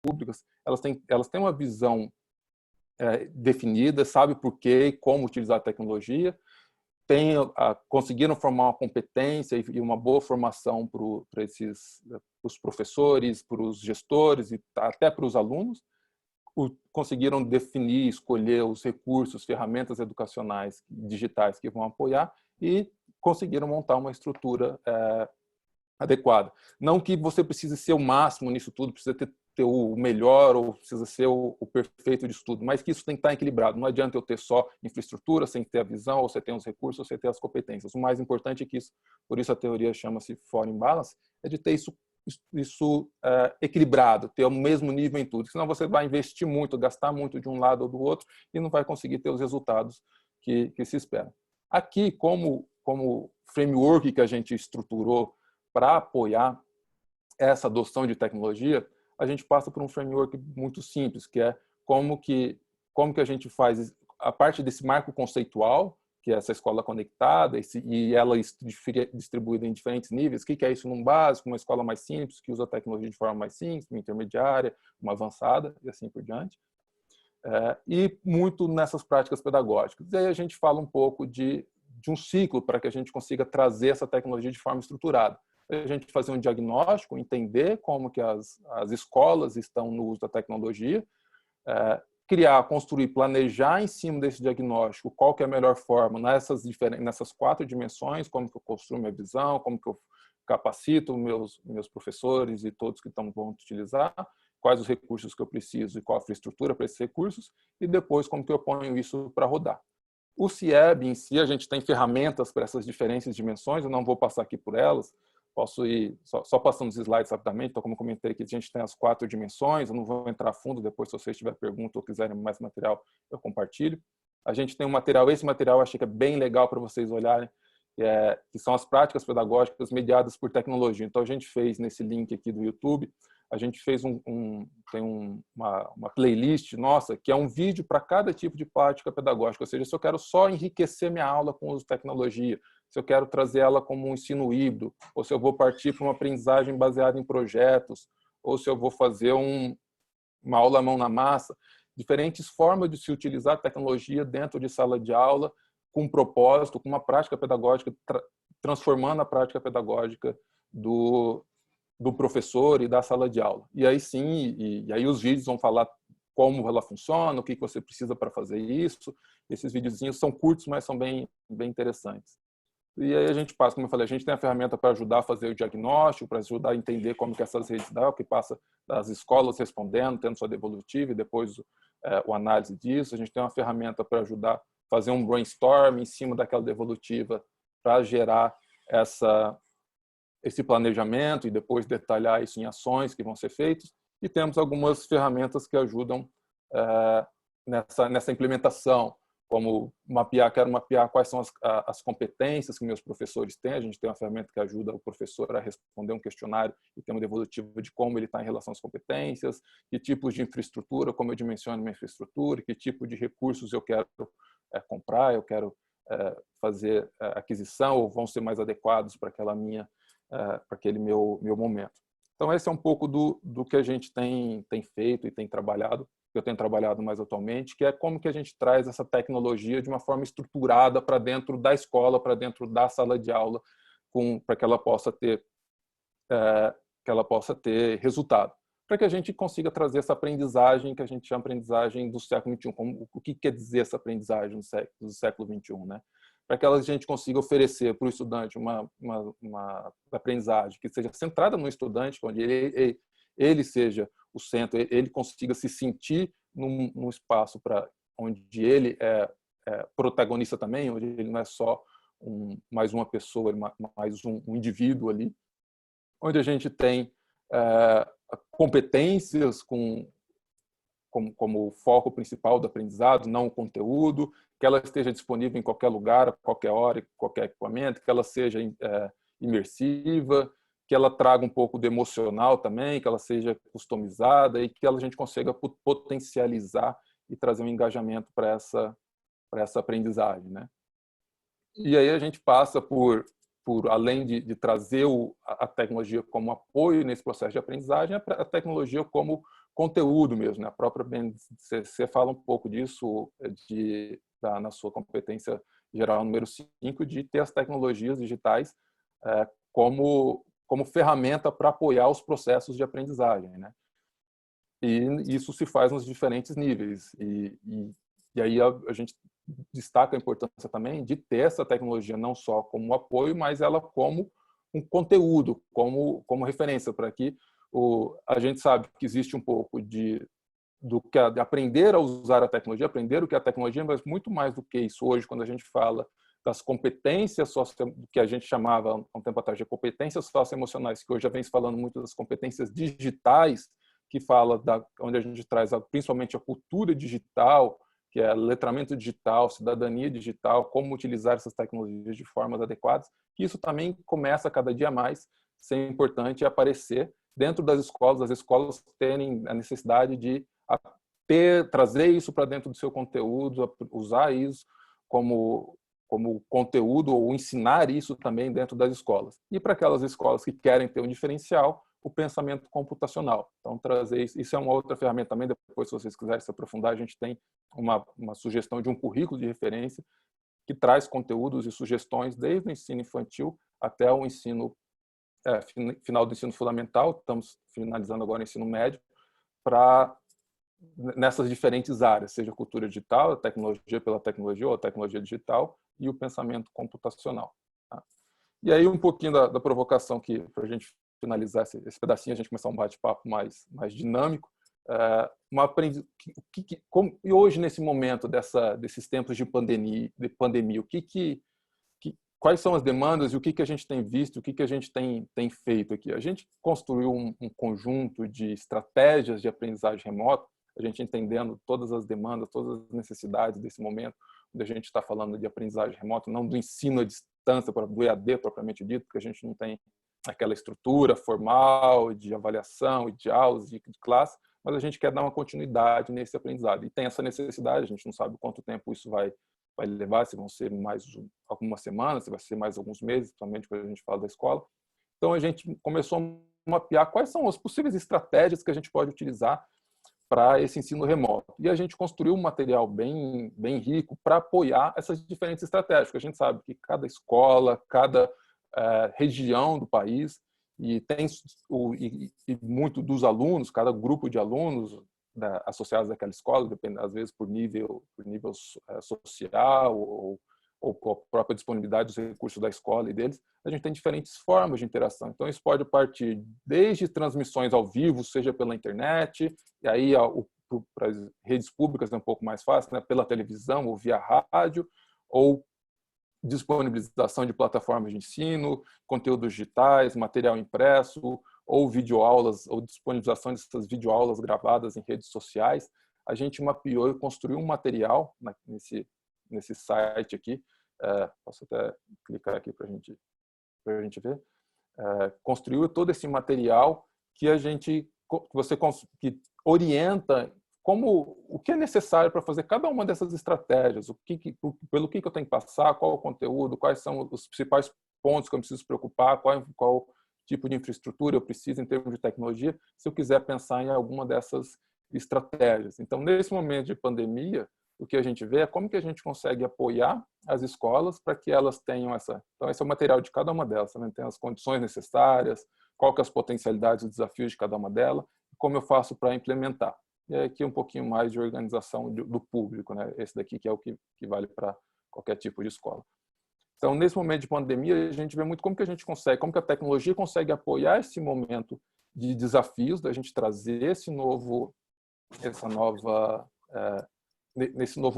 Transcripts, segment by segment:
públicas, elas têm uma visão definida, sabe por quê e como utilizar a tecnologia, conseguiram formar uma competência e uma boa formação para os professores, para os gestores e até para os alunos, conseguiram definir, escolher os recursos, ferramentas educacionais digitais que vão apoiar e conseguiram montar uma estrutura adequada. Não que você precise ser o máximo nisso tudo, precisa ter o melhor ou precisa ser o perfeito de tudo, mas que isso tem que estar equilibrado. Não adianta eu ter só infraestrutura sem ter a visão, ou você tem os recursos, ou você ter as competências. O mais importante é que isso, por isso a teoria chama-se foreign balance, é de ter isso equilibrado, ter o mesmo nível em tudo. Senão você vai investir muito, gastar muito de um lado ou do outro e não vai conseguir ter os resultados que se esperam. Aqui, como framework que a gente estruturou para apoiar essa adoção de tecnologia, a gente passa por um framework muito simples, que é como que a gente faz a parte desse marco conceitual, que é essa escola conectada, e ela distribuída em diferentes níveis. O que é isso num básico, uma escola mais simples, que usa a tecnologia de forma mais simples, uma intermediária, uma avançada, e assim por diante. E muito nessas práticas pedagógicas. E aí a gente fala um pouco de um ciclo para que a gente consiga trazer essa tecnologia de forma estruturada. A gente fazer um diagnóstico, entender como que as escolas estão no uso da tecnologia, construir, planejar em cima desse diagnóstico qual que é a melhor forma nessas 4 dimensões, como que eu construo minha visão, como que eu capacito meus professores e todos que vão utilizar, quais os recursos que eu preciso e qual a infraestrutura para esses recursos, e depois como que eu ponho isso para rodar. O CIEB em si, a gente tem ferramentas para essas diferentes dimensões, eu não vou passar aqui por elas, posso ir só passando os slides rapidamente. Então, como eu comentei aqui, a gente tem as 4 dimensões, eu não vou entrar a fundo, depois se vocês tiverem pergunta ou quiserem mais material, eu compartilho. A gente tem um material, esse material eu achei que é bem legal para vocês olharem, que são as práticas pedagógicas mediadas por tecnologia. Então, a gente fez nesse link aqui do YouTube, a gente fez uma playlist nossa, que é um vídeo para cada tipo de prática pedagógica. Ou seja, se eu quero só enriquecer minha aula com o uso de tecnologia, se eu quero trazer ela como um ensino híbrido, ou se eu vou partir para uma aprendizagem baseada em projetos, ou se eu vou fazer uma aula mão na massa, diferentes formas de se utilizar a tecnologia dentro de sala de aula, com um propósito, com uma prática pedagógica, transformando a prática pedagógica do professor e da sala de aula. E aí sim, e aí os vídeos vão falar como ela funciona, o que você precisa para fazer isso. Esses videozinhos são curtos, mas são bem interessantes. E aí a gente passa, como eu falei, a gente tem a ferramenta para ajudar a fazer o diagnóstico, para ajudar a entender como que essas redes dão, o que passa das escolas respondendo, tendo sua devolutiva e depois o análise disso. A gente tem uma ferramenta para ajudar a fazer um brainstorm em cima daquela devolutiva para gerar esse planejamento e depois detalhar isso em ações que vão ser feitas. E temos algumas ferramentas que ajudam nessa implementação, como quero mapear quais são as competências que meus professores têm. A gente tem uma ferramenta que ajuda o professor a responder um questionário e ter uma devolutiva de como ele está em relação às competências, que tipos de infraestrutura, como eu dimensiono minha infraestrutura, que tipo de recursos eu quero comprar, eu quero fazer aquisição, ou vão ser mais adequados para para aquele meu momento. Então, esse é um pouco do que a gente tem feito e tem trabalhado, que eu tenho trabalhado mais atualmente, que é como que a gente traz essa tecnologia de uma forma estruturada para dentro da escola, para dentro da sala de aula, para que ela possa ter resultado. Para que a gente consiga trazer essa aprendizagem, que a gente chama de aprendizagem do século XXI. O que quer dizer essa aprendizagem do século XXI, né? Para que a gente consiga oferecer para o estudante uma aprendizagem que seja centrada no estudante, onde ele seja o centro, ele consiga se sentir num espaço onde ele é protagonista também, onde ele não é só mais uma pessoa, mais um indivíduo ali, onde a gente tem competências como foco principal do aprendizado, não o conteúdo, que ela esteja disponível em qualquer lugar, a qualquer hora, qualquer equipamento, que ela seja imersiva, que ela traga um pouco do emocional também, que ela seja customizada e que a gente consiga potencializar e trazer um engajamento para essa aprendizagem, né? E aí a gente passa por além de trazer a tecnologia como apoio nesse processo de aprendizagem, a tecnologia como conteúdo mesmo, né? A própria BNCC fala um pouco disso na sua competência geral número 5, de ter as tecnologias digitais como ferramenta para apoiar os processos de aprendizagem, né? E isso se faz nos diferentes níveis. E aí a gente destaca a importância também de ter essa tecnologia não só como apoio, mas ela como um conteúdo, como referência, para que a gente sabe que existe um pouco de aprender a usar a tecnologia, aprender o que é a tecnologia, mas muito mais do que isso hoje, quando a gente fala das competências que a gente chamava há um tempo atrás de competências socioemocionais, que hoje já vem se falando muito das competências digitais, que fala onde a gente traz principalmente a cultura digital, que é letramento digital, cidadania digital, como utilizar essas tecnologias de formas adequadas, que isso também começa a cada dia mais ser importante e aparecer dentro das escolas, as escolas terem a necessidade de trazer isso para dentro do seu conteúdo, usar isso como conteúdo ou ensinar isso também dentro das escolas. E para aquelas escolas que querem ter um diferencial, o pensamento computacional. Então, trazer isso é uma outra ferramenta também. Depois, se vocês quiserem se aprofundar, a gente tem uma sugestão de um currículo de referência que traz conteúdos e sugestões desde o ensino infantil até o ensino final do ensino fundamental. Estamos finalizando agora o ensino médio, nessas diferentes áreas, seja cultura digital, a tecnologia pela tecnologia ou a tecnologia digital e o pensamento computacional. Tá? E aí um pouquinho da provocação que para a gente finalizar esse pedacinho, a gente começar um bate-papo mais dinâmico. E hoje, nesse momento desses tempos de pandemia, quais são as demandas e o que a gente tem visto, o que a gente tem feito aqui? A gente construiu um conjunto de estratégias de aprendizagem remota, a gente entendendo todas as demandas, todas as necessidades desse momento, onde a gente está falando de aprendizagem remota, não do ensino à distância, do EAD propriamente dito, porque a gente não tem aquela estrutura formal de avaliação e de aulas, de classe, mas a gente quer dar uma continuidade nesse aprendizado. E tem essa necessidade, a gente não sabe quanto tempo isso vai levar, se vão ser mais algumas semanas, se vai ser mais alguns meses, principalmente quando a gente fala da escola. Então, a gente começou a mapear quais são as possíveis estratégias que a gente pode utilizar para esse ensino remoto. E a gente construiu um material bem rico para apoiar essas diferentes estratégias, porque a gente sabe que cada escola, cada região do país, e muito dos alunos, cada grupo de alunos associados àquela escola, depende às vezes por nível social ou a própria disponibilidade dos recursos da escola e deles, a gente tem diferentes formas de interação. Então, isso pode partir desde transmissões ao vivo, seja pela internet, e aí para as redes públicas é um pouco mais fácil, né? Pela televisão ou via rádio, ou disponibilização de plataformas de ensino, conteúdos digitais, material impresso, ou videoaulas, ou disponibilização dessas videoaulas gravadas em redes sociais. A gente mapeou e construiu um material nesse site aqui. Posso até clicar aqui para a gente ver. Construiu todo esse material que que orienta o que é necessário para fazer cada uma dessas estratégias, pelo que eu tenho que passar, qual o conteúdo, quais são os principais pontos que eu preciso preocupar, qual tipo de infraestrutura eu preciso em termos de tecnologia, se eu quiser pensar em alguma dessas estratégias. Então, nesse momento de pandemia, o que a gente vê é como que a gente consegue apoiar as escolas para que elas tenham Então, esse é o material de cada uma delas, também tem as condições necessárias, qual que é as potencialidades e desafios de cada uma delas, e como eu faço para implementar. E aqui um pouquinho mais de organização do público, né? Esse daqui que é o que vale para qualquer tipo de escola. Então, nesse momento de pandemia, a gente vê muito como que a gente consegue, como que a tecnologia consegue apoiar esse momento de desafios, da gente trazer nesse novo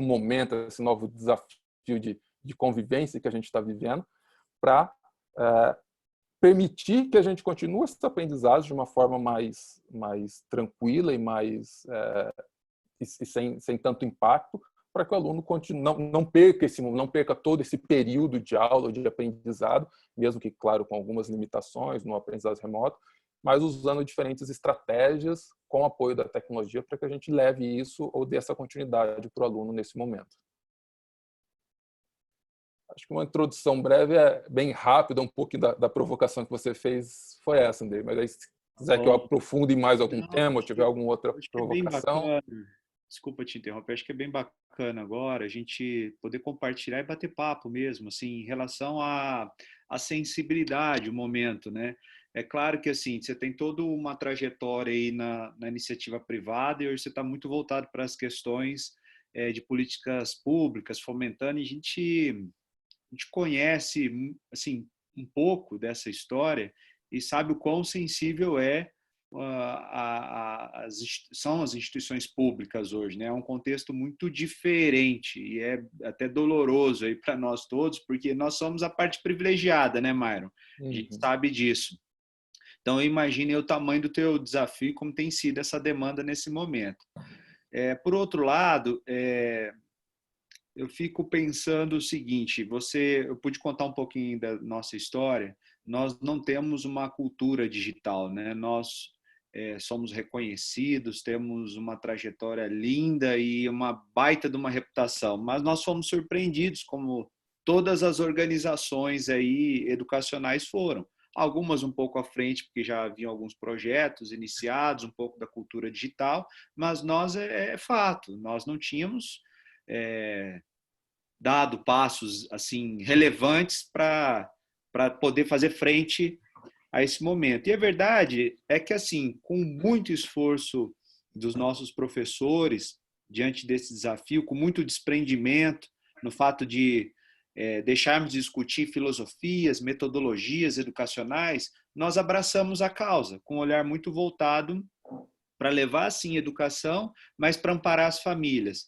momento, esse novo desafio de convivência que a gente está vivendo, para permitir que a gente continue esses aprendizados de uma forma mais tranquila e sem tanto impacto, para que o aluno não perca todo esse período de aula, de aprendizado, mesmo que, claro, com algumas limitações no aprendizado remoto, mas usando diferentes estratégias com o apoio da tecnologia para que a gente leve isso ou dê essa continuidade para o aluno nesse momento. Acho que uma introdução breve bem rápida, um pouco da provocação que você fez foi essa, Andrei. Mas aí, se quiser que eu aprofunde mais algum Não, tema ou tiver alguma outra acho que é bem provocação. bacana. Desculpa te interromper, acho que é bem bacana agora a gente poder compartilhar e bater papo mesmo, assim, em relação à sensibilidade, o momento, né? É claro que, assim, você tem toda uma trajetória aí na iniciativa privada e hoje você está muito voltado para as questões de políticas públicas, fomentando, e a gente conhece, assim, um pouco dessa história e sabe o quão sensível são as instituições públicas hoje, né? É um contexto muito diferente e é até doloroso aí para nós todos, porque nós somos a parte privilegiada, né, Myron? A gente Uhum. sabe disso. Então, imagine o tamanho do teu desafio, como tem sido essa demanda nesse momento. Por outro lado, eu fico pensando o seguinte: eu pude contar um pouquinho da nossa história. Nós não temos uma cultura digital, né? Nós somos reconhecidos, temos uma trajetória linda e uma baita de uma reputação, mas nós fomos surpreendidos, como todas as organizações aí educacionais foram. Algumas um pouco à frente, porque já haviam alguns projetos iniciados, um pouco da cultura digital, mas nós é fato, nós não tínhamos é, dado passos assim relevantes para poder fazer frente a esse momento. E a verdade é que assim, com muito esforço dos nossos professores diante desse desafio, com muito desprendimento no fato de deixarmos de discutir filosofias, metodologias educacionais, nós abraçamos a causa com um olhar muito voltado para levar, sim, educação, mas para amparar as famílias.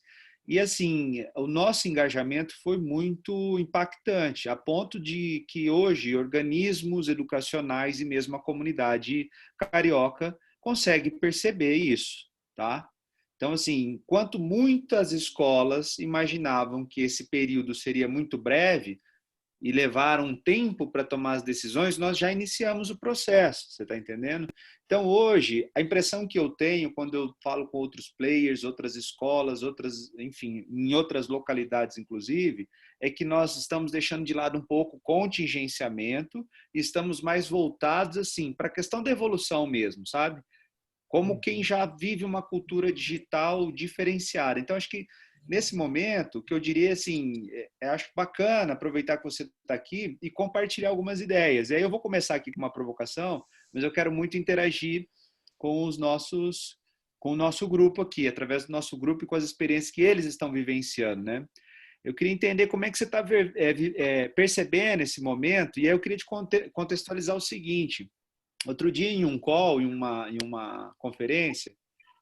E, assim, o nosso engajamento foi muito impactante, a ponto de que hoje organismos educacionais e mesmo a comunidade carioca consegue perceber isso, tá? Então, assim, enquanto muitas escolas imaginavam que esse período seria muito breve, e levaram um tempo para tomar as decisões, nós já iniciamos o processo, você está entendendo? Então, hoje, a impressão que eu tenho quando eu falo com outros players, outras escolas, enfim, em outras localidades, inclusive, é que nós estamos deixando de lado um pouco o contingenciamento e estamos mais voltados, assim, para a questão da evolução mesmo, sabe? Como quem Uhum. já vive uma cultura digital diferenciada. Então, acho que nesse momento, que eu diria assim, acho bacana aproveitar que você está aqui e compartilhar algumas ideias. E aí eu vou começar aqui com uma provocação, mas eu quero muito interagir com com o nosso grupo aqui, através do nosso grupo e com as experiências que eles estão vivenciando, né? Eu queria entender como é que você está percebendo esse momento, e aí eu queria te contextualizar o seguinte: outro dia, em um call, em uma conferência,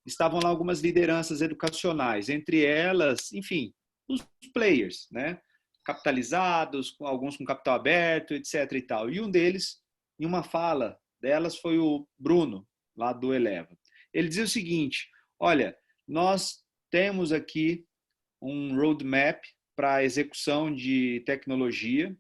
estavam lá algumas lideranças educacionais, entre elas, enfim, os players, né? Capitalizados, alguns com capital aberto, etc. e tal. E um deles, em uma fala delas, foi o Bruno, lá do Eleva. Ele dizia o seguinte: olha, nós temos aqui um roadmap para a execução de tecnologia,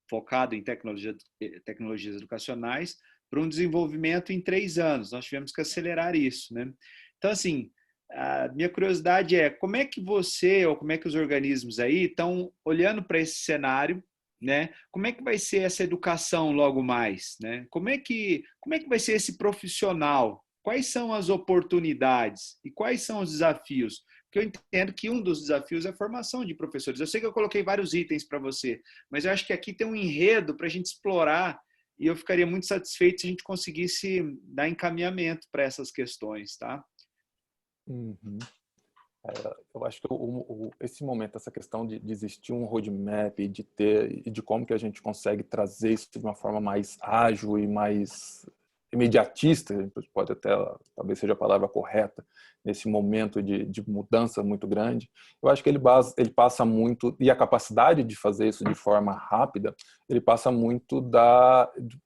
focado em tecnologias educacionais, para um desenvolvimento em 3 anos. Nós tivemos que acelerar isso, né? Então, assim, a minha curiosidade é como é que você ou como é que os organismos aí estão olhando para esse cenário, né? Como é que vai ser essa educação logo mais, né? Como é que vai ser esse profissional? Quais são as oportunidades e quais são os desafios? Porque eu entendo que um dos desafios é a formação de professores. Eu sei que eu coloquei vários itens para você, mas eu acho que aqui tem um enredo para a gente explorar e eu ficaria muito satisfeito se a gente conseguisse dar encaminhamento para essas questões, tá? Uhum. Eu acho que esse momento, essa questão de existir um roadmap e de como que a gente consegue trazer isso de uma forma mais ágil e mais imediatista, pode até, talvez seja a palavra correta, nesse momento de mudança muito grande, eu acho que ele passa muito, e a capacidade de fazer isso de forma rápida, ele passa muito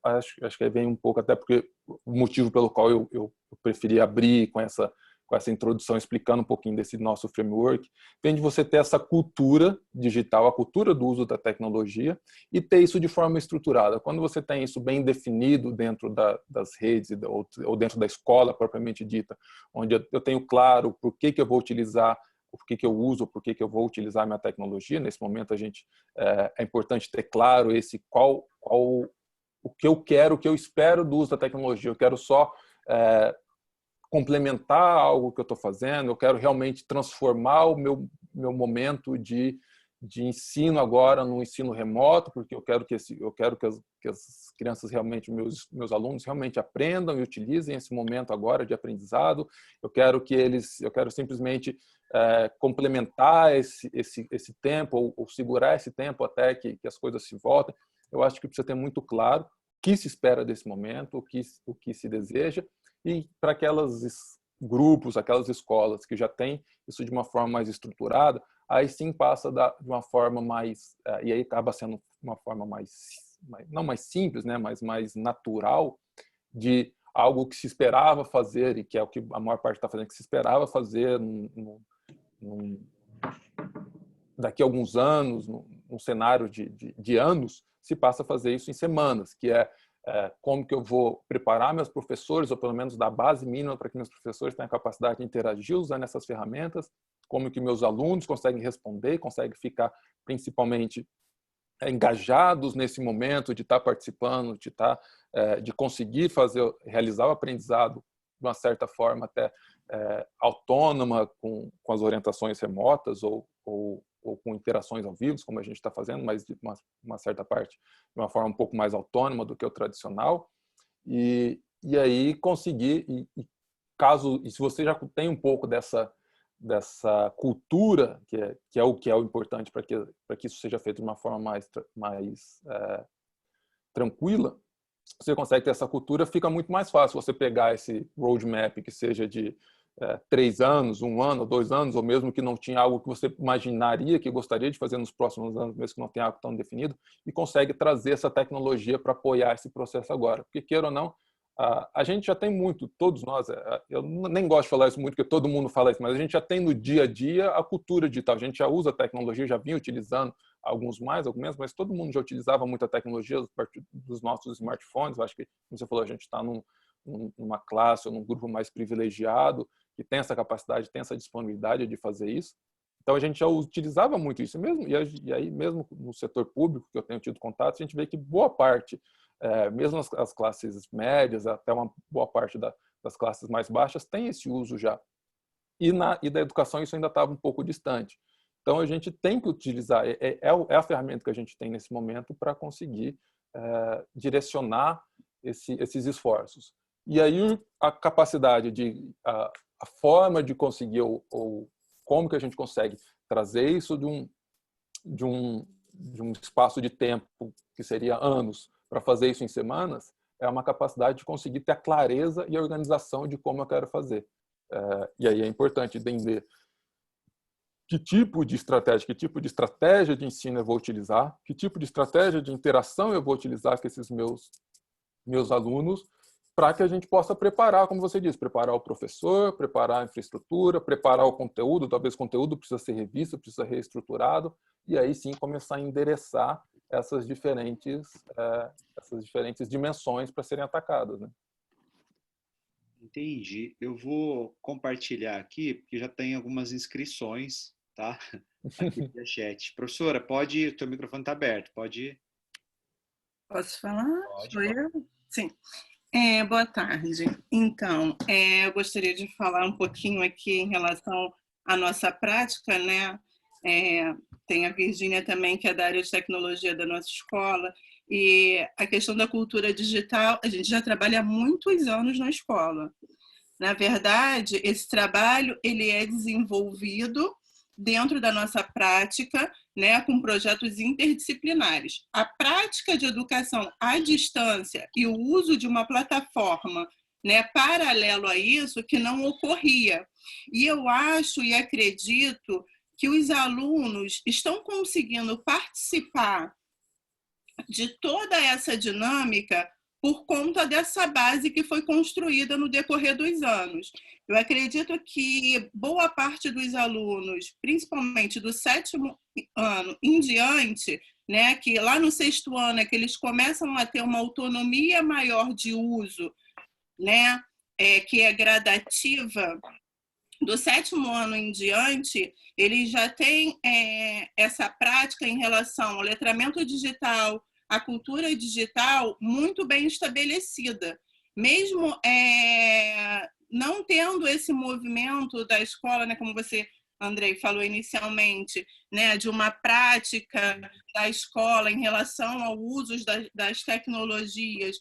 acho que vem um pouco, até porque o motivo pelo qual eu preferi abrir com essa introdução explicando um pouquinho desse nosso framework, vem de você ter essa cultura digital, a cultura do uso da tecnologia e ter isso de forma estruturada. Quando você tem isso bem definido dentro das redes ou dentro da escola propriamente dita, onde eu tenho claro por que eu vou utilizar, por que eu uso, por que eu vou utilizar a minha tecnologia. Nesse momento é importante ter claro qual o que eu quero, o que eu espero do uso da tecnologia. Eu quero só complementar algo que eu estou fazendo, eu quero realmente transformar o meu momento de ensino agora no ensino remoto, porque eu quero que as crianças realmente, meus alunos realmente aprendam e utilizem esse momento agora de aprendizado. Eu quero simplesmente complementar esse tempo ou segurar esse tempo até que as coisas se voltem. Eu acho que precisa ter muito claro o que se espera desse momento, o que se deseja, e para aquelas grupos, aquelas escolas que já têm isso de uma forma mais estruturada, aí sim passa de uma forma mais, e aí acaba sendo uma forma não mais simples, né, mas mais natural, de algo que se esperava fazer, e que é o que a maior parte está fazendo, que se esperava fazer daqui a alguns anos, num cenário de anos, se passa a fazer isso em semanas, que é como que eu vou preparar meus professores, ou pelo menos dar base mínima para que meus professores tenham a capacidade de interagir usando essas ferramentas, como que meus alunos conseguem responder, conseguem ficar principalmente engajados nesse momento de estar participando, de conseguir realizar o aprendizado de uma certa forma até autônoma com as orientações remotas ou com interações ao vivo, como a gente está fazendo, mas de uma certa parte de uma forma um pouco mais autônoma do que o tradicional. E aí conseguir, e se você já tem um pouco dessa cultura, que é o importante para que isso seja feito de uma forma mais tranquila, você consegue ter essa cultura, fica muito mais fácil você pegar esse roadmap que seja de 3 anos, 1 ano, 2 anos, ou mesmo que não tinha algo que você imaginaria que gostaria de fazer nos próximos anos, mesmo que não tenha algo tão definido, e consegue trazer essa tecnologia para apoiar esse processo agora. Porque, queira ou não, a gente já tem muito, todos nós, eu nem gosto de falar isso muito, porque todo mundo fala isso, mas a gente já tem no dia a dia a cultura digital, a gente já usa a tecnologia, já vinha utilizando, alguns mais, alguns menos, mas todo mundo já utilizava muito a tecnologia a partir dos nossos smartphones. Eu acho que, como você falou, a gente está numa classe ou num grupo mais privilegiado, que tem essa capacidade, tem essa disponibilidade de fazer isso. Então, a gente já utilizava muito isso mesmo, e aí mesmo no setor público, que eu tenho tido contato, a gente vê que boa parte, mesmo as classes médias, até uma boa parte das classes mais baixas, tem esse uso já. E da educação isso ainda estava um pouco distante. Então, a gente tem que utilizar, é a ferramenta que a gente tem nesse momento para conseguir direcionar esses esforços. E aí, a capacidade a forma de conseguir, ou como que a gente consegue trazer isso de um espaço de tempo que seria anos, para fazer isso em semanas, é uma capacidade de conseguir ter a clareza e a organização de como eu quero fazer. E aí é importante entender que tipo de estratégia de ensino eu vou utilizar, que tipo de estratégia de interação eu vou utilizar com esses meus alunos, para que a gente possa preparar, como você disse, preparar o professor, preparar a infraestrutura, preparar o conteúdo. Talvez o conteúdo precisa ser revisto, precisa ser reestruturado, e aí sim começar a endereçar essas diferentes dimensões para serem atacadas, né? Entendi. Eu vou compartilhar aqui, porque já tem algumas inscrições, tá? Aqui no chat. Professora, pode ir, o teu microfone está aberto, pode ir. Posso falar? Pode. Sou eu? Sim. Boa tarde. Então, eu gostaria de falar um pouquinho aqui em relação à nossa prática, né? Tem a Virgínia também, que é da área de tecnologia da nossa escola, e a questão da cultura digital, a gente já trabalha há muitos anos na escola. Na verdade, esse trabalho ele é desenvolvido dentro da nossa prática, né, com projetos interdisciplinares. A prática de educação à distância e o uso de uma plataforma, né, paralelo a isso, que não ocorria. E eu acho e acredito que os alunos estão conseguindo participar de toda essa dinâmica por conta dessa base que foi construída no decorrer dos anos. Eu acredito que boa parte dos alunos, principalmente do 7º ano em diante, né, que lá no 6º ano é que eles começam a ter uma autonomia maior de uso, né, que é gradativa, do 7º ano em diante, eles já têm essa prática em relação ao letramento digital, a cultura digital muito bem estabelecida, mesmo não tendo esse movimento da escola, né, como você, Andrei, falou inicialmente, né, de uma prática da escola em relação ao uso das tecnologias,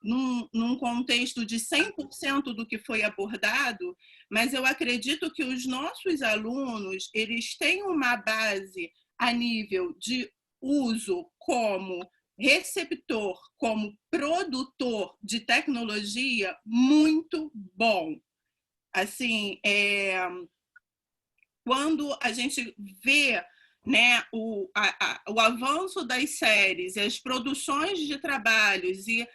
num contexto de 100% do que foi abordado, mas eu acredito que os nossos alunos, eles têm uma base a nível de uso como receptor, como produtor de tecnologia muito bom. Assim, quando a gente vê, né, o avanço das séries, as produções de trabalhos e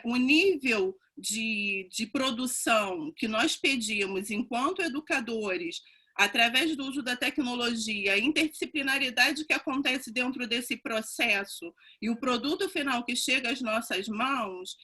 o nível de produção que nós pedimos enquanto educadores, através do uso da tecnologia, a interdisciplinaridade que acontece dentro desse processo e o produto final que chega às nossas mãos,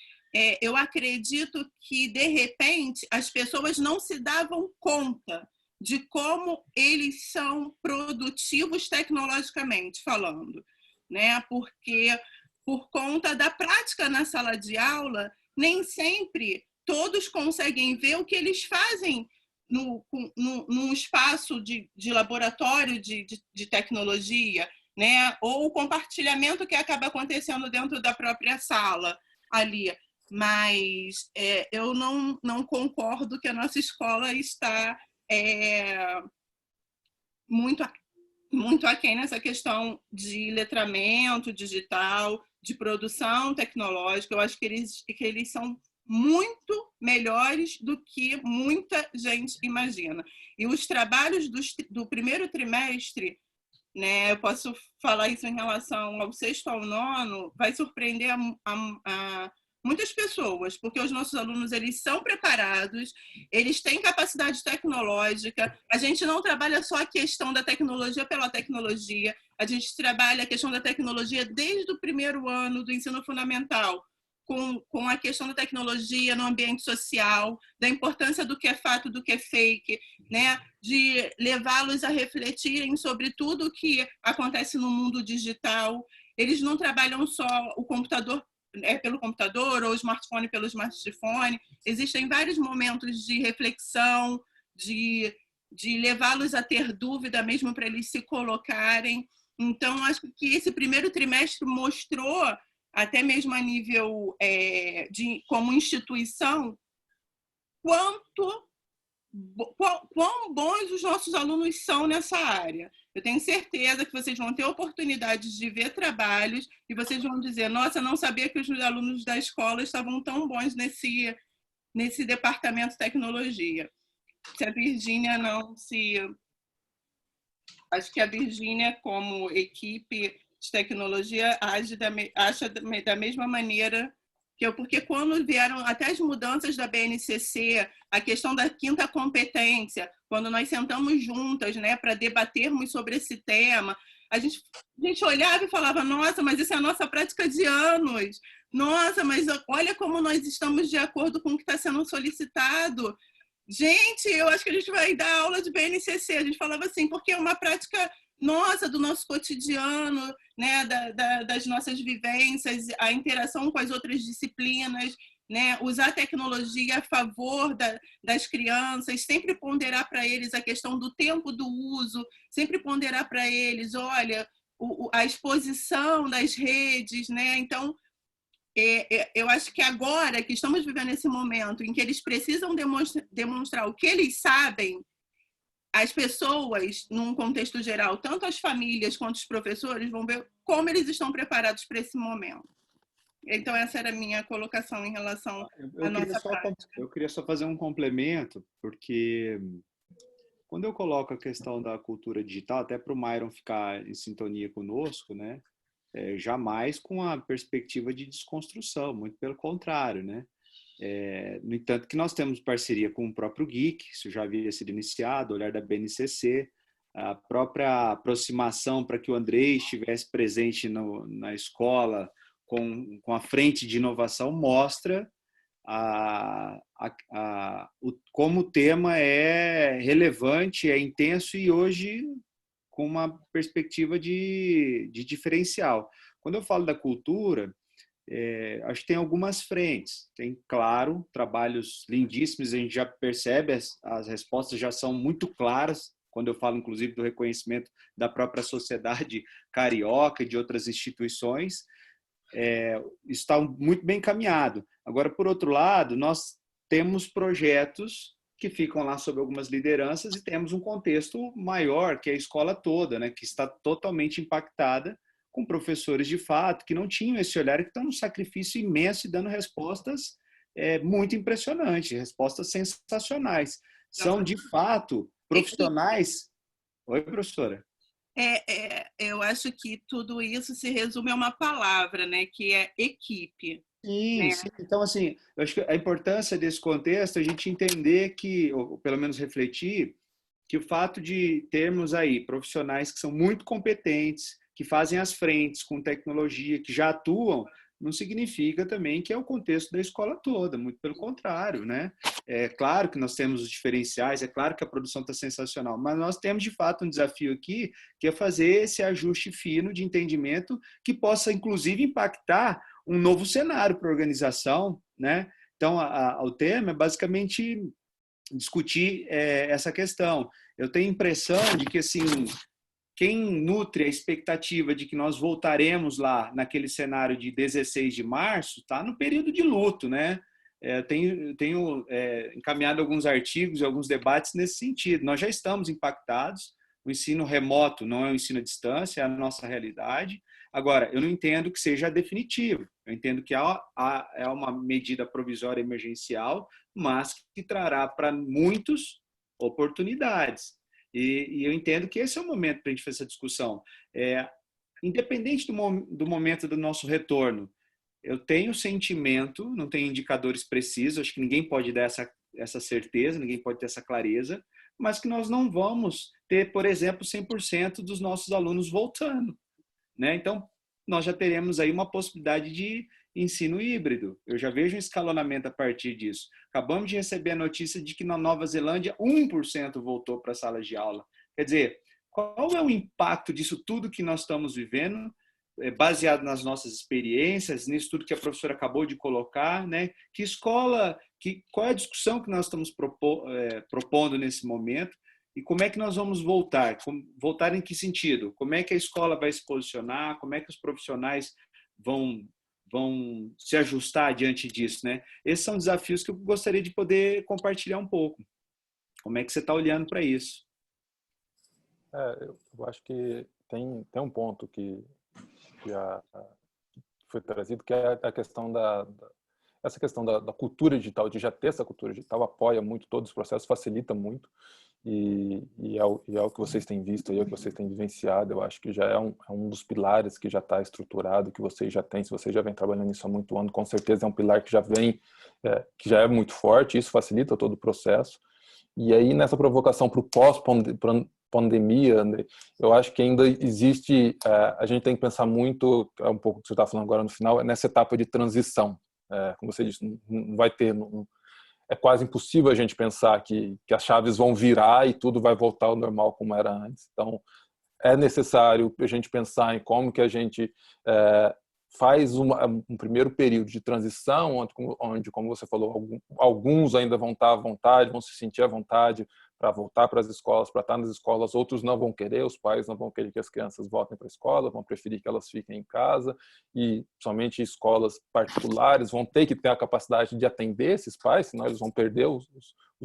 eu acredito que, de repente, as pessoas não se davam conta de como eles são produtivos tecnologicamente falando, né? Porque, por conta da prática na sala de aula, nem sempre todos conseguem ver o que eles fazem num espaço de laboratório de tecnologia, né? Ou o compartilhamento que acaba acontecendo dentro da própria sala ali. Mas eu não concordo que a nossa escola está muito aquém nessa questão de letramento digital, de produção tecnológica. Eu acho que eles são muito melhores do que muita gente imagina. E os trabalhos do primeiro trimestre, né, eu posso falar isso em relação ao 6º ao 9º, vai surpreender a muitas pessoas, porque os nossos alunos, eles são preparados, eles têm capacidade tecnológica. A gente não trabalha só a questão da tecnologia pela tecnologia, a gente trabalha a questão da tecnologia desde o primeiro ano do ensino fundamental, com a questão da tecnologia no ambiente social, da importância do que é fato, do que é fake, né? De levá-los a refletirem sobre tudo o que acontece no mundo digital. Eles não trabalham só o computador pelo computador ou o smartphone pelo smartphone. Existem vários momentos de reflexão, de levá-los a ter dúvida mesmo para eles se colocarem. Então, acho que esse primeiro trimestre mostrou, até mesmo a nível como instituição, quão bons os nossos alunos são nessa área. Eu tenho certeza que vocês vão ter oportunidades de ver trabalhos e vocês vão dizer: nossa, não sabia que os alunos da escola estavam tão bons nesse departamento de tecnologia. Se a Virgínia não se... Acho que a Virgínia, como equipe de tecnologia, acha da mesma maneira que eu, porque quando vieram até as mudanças da BNCC, a questão da 5ª competência, quando nós sentamos juntas, né, para debatermos sobre esse tema, a gente olhava e falava: nossa, mas isso é a nossa prática de anos. Nossa, mas olha como nós estamos de acordo com o que está sendo solicitado. Gente, eu acho que a gente vai dar aula de BNCC. A gente falava assim, porque é uma prática nossa, do nosso cotidiano, né, das nossas vivências, a interação com as outras disciplinas, né, usar a tecnologia a favor das crianças, sempre ponderar para eles a questão do tempo do uso, sempre ponderar para eles, olha, a exposição das redes, né? Então, eu acho que agora que estamos vivendo esse momento em que eles precisam demonstrar o que eles sabem, as pessoas, num contexto geral, tanto as famílias quanto os professores, vão ver como eles estão preparados para esse momento. Então, essa era a minha colocação em relação à nossa prática. Eu queria só fazer um complemento, porque quando eu coloco a questão da cultura digital, até para o Myron ficar em sintonia conosco, né? Jamais com a perspectiva de desconstrução, muito pelo contrário, né? No entanto, que nós temos parceria com o próprio GEEK, isso já havia sido iniciado, o olhar da BNCC, a própria aproximação para que o Andrei estivesse presente na escola com a frente de inovação mostra como o tema é relevante, é intenso e hoje com uma perspectiva de diferencial. Quando eu falo da cultura, acho que tem algumas frentes. Tem, claro, trabalhos lindíssimos, a gente já percebe, as respostas já são muito claras, quando eu falo, inclusive, do reconhecimento da própria sociedade carioca e de outras instituições, isso está muito bem encaminhado. Agora, por outro lado, nós temos projetos que ficam lá sob algumas lideranças e temos um contexto maior, que é a escola toda, né, que está totalmente impactada, com professores de fato que não tinham esse olhar e que estão num sacrifício imenso e dando respostas muito impressionantes, respostas sensacionais. São, de fato, profissionais... Oi, professora. Eu acho que tudo isso se resume a uma palavra, né, que é equipe. Sim, Né? sim. Então, assim, eu acho que a importância desse contexto é a gente entender que, ou pelo menos refletir, que o fato de termos aí profissionais que são muito competentes, que fazem as frentes com tecnologia, que já atuam, não significa também que é o contexto da escola toda, muito pelo contrário, né? É claro que nós temos os diferenciais, é claro que a produção está sensacional, mas nós temos de fato um desafio aqui, que é fazer esse ajuste fino de entendimento que possa, inclusive, impactar um novo cenário para a organização, né? Então, o tema é basicamente discutir essa questão. Eu tenho a impressão de que, assim, quem nutre a expectativa de que nós voltaremos lá naquele cenário de 16 de março está no período de luto, né? Tenho encaminhado alguns artigos e alguns debates nesse sentido. Nós já estamos impactados. O ensino remoto não é um ensino à distância, é a nossa realidade. Agora, eu não entendo que seja definitivo. Eu entendo que é uma medida provisória emergencial, mas que trará para muitos oportunidades. E eu entendo que esse é o momento para a gente fazer essa discussão. Independente do momento do nosso retorno, eu tenho sentimento, não tenho indicadores precisos, acho que ninguém pode dar essa certeza, ninguém pode ter essa clareza, mas que nós não vamos ter, por exemplo, 100% dos nossos alunos voltando, né? Então, nós já teremos aí uma possibilidade de ensino híbrido. Eu já vejo um escalonamento a partir disso. Acabamos de receber a notícia de que na Nova Zelândia 1% voltou para as salas de aula. Quer dizer, qual é o impacto disso tudo que nós estamos vivendo, baseado nas nossas experiências, nisso tudo que a professora acabou de colocar, né? Que escola, qual é a discussão que nós estamos propondo nesse momento? E como é que nós vamos voltar? Voltar em que sentido? Como é que a escola vai se posicionar? Como é que os profissionais vão se ajustar diante disso, né? Esses são desafios que eu gostaria de poder compartilhar um pouco. Como é que você está olhando para isso? Eu acho que tem um ponto que foi trazido, que é a questão essa questão da cultura digital, de já ter essa cultura digital, apoia muito todos os processos, facilita muito, e é o que vocês têm visto, é o que vocês têm vivenciado. Eu acho que já é um dos pilares que já está estruturado, que vocês já têm, se vocês já vêm trabalhando nisso há muito ano, com certeza é um pilar que já vem, que já é muito forte, isso facilita todo o processo. E aí, nessa provocação para o pós-pandemia, eu acho que ainda existe, a gente tem que pensar muito, é um pouco o que você está falando agora no final, nessa etapa de transição. Como você disse, não vai ter, é quase impossível a gente pensar que as chaves vão virar e tudo vai voltar ao normal como era antes. Então, é necessário a gente pensar em como que a gente faz um primeiro período de transição, onde, como você falou, alguns ainda vão estar à vontade, vão se sentir à vontade para voltar para as escolas, para estar nas escolas, outros não vão querer, os pais não vão querer que as crianças voltem para a escola, vão preferir que elas fiquem em casa, e somente escolas particulares vão ter que ter a capacidade de atender esses pais, senão eles vão perder os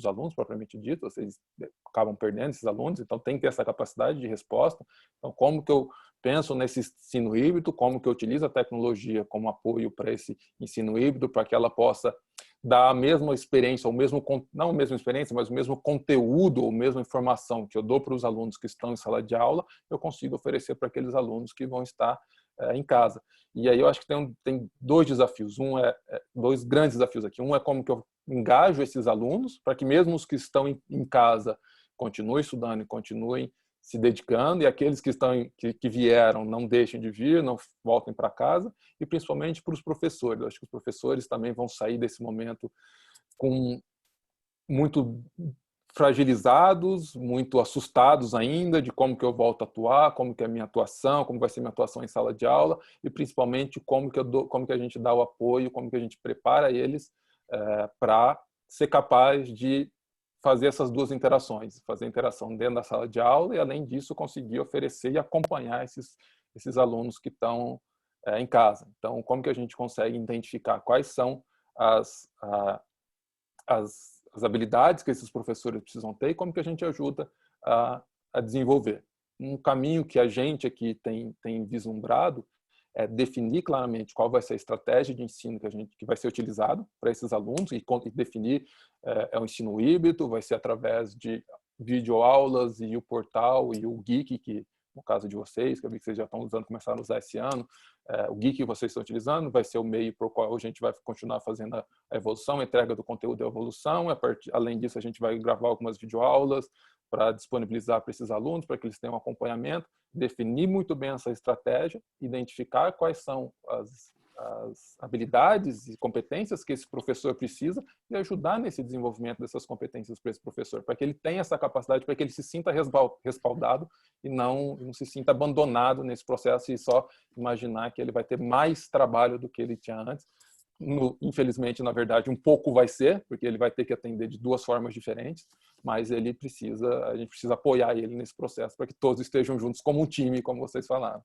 alunos, propriamente dito, vocês acabam perdendo esses alunos, então tem que ter essa capacidade de resposta. Então, como que eu penso nesse ensino híbrido, como que eu utilizo a tecnologia como apoio para esse ensino híbrido, para que ela possa dar a mesma experiência, ou mesmo, não a mesma experiência, mas o mesmo conteúdo, ou a mesma informação que eu dou para os alunos que estão em sala de aula, eu consigo oferecer para aqueles alunos que vão estar em casa. E aí eu acho que tem dois desafios, dois grandes desafios aqui. Um é como que eu engajo esses alunos, para que mesmo os que estão em casa continuem estudando e continuem se dedicando, e aqueles que vieram não deixem de vir, não voltem para casa, e principalmente para os professores. Eu acho que os professores também vão sair desse momento com muito fragilizados, muito assustados ainda de como que eu volto a atuar, como que é a minha atuação, como vai ser minha atuação em sala de aula e principalmente como que a gente dá o apoio, como que a gente prepara eles para ser capaz de fazer essas duas interações, fazer a interação dentro da sala de aula e, além disso, conseguir oferecer e acompanhar esses alunos que estão em casa. Então, como que a gente consegue identificar quais são as habilidades que esses professores precisam ter e como que a gente ajuda a desenvolver. Um caminho que a gente aqui tem vislumbrado é definir claramente qual vai ser a estratégia de ensino que vai ser utilizado para esses alunos e definir o ensino híbrido, vai ser através de videoaulas e o portal e o Geek, que no caso de vocês, que eu vi que vocês já estão usando, começaram a usar esse ano, o Geek que vocês estão utilizando vai ser o meio para o qual a gente vai continuar fazendo a evolução, a entrega do conteúdo e a evolução. Além disso, a gente vai gravar algumas videoaulas para disponibilizar para esses alunos, para que eles tenham acompanhamento, definir muito bem essa estratégia, identificar quais são as habilidades e competências que esse professor precisa e ajudar nesse desenvolvimento dessas competências para esse professor, para que ele tenha essa capacidade, para que ele se sinta respaldado e não se sinta abandonado nesse processo e só imaginar que ele vai ter mais trabalho do que ele tinha antes. Infelizmente, na verdade, um pouco vai ser, porque ele vai ter que atender de duas formas diferentes, mas a gente precisa apoiar ele nesse processo para que todos estejam juntos como um time, como vocês falaram.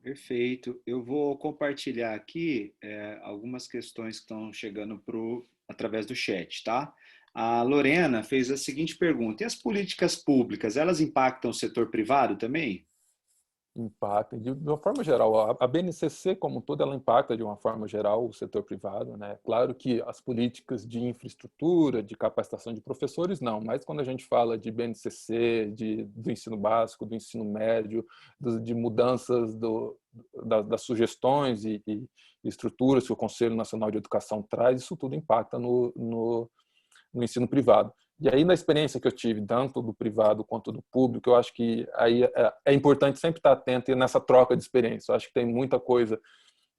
Perfeito. Eu vou compartilhar aqui algumas questões que estão chegando através do chat, tá? A Lorena fez a seguinte pergunta: e as políticas públicas, elas impactam o setor privado também? Impacta de uma forma geral. A BNCC, como um todo, ela impacta de uma forma geral o setor privado, né? Claro que as políticas de infraestrutura, de capacitação de professores, não. Mas quando a gente fala de BNCC, do ensino básico, do ensino médio, de mudanças das sugestões e estruturas que o Conselho Nacional de Educação traz, isso tudo impacta no ensino privado. E aí, na experiência que eu tive, tanto do privado quanto do público, eu acho que aí é importante sempre estar atento nessa troca de experiência. Eu acho que tem muita coisa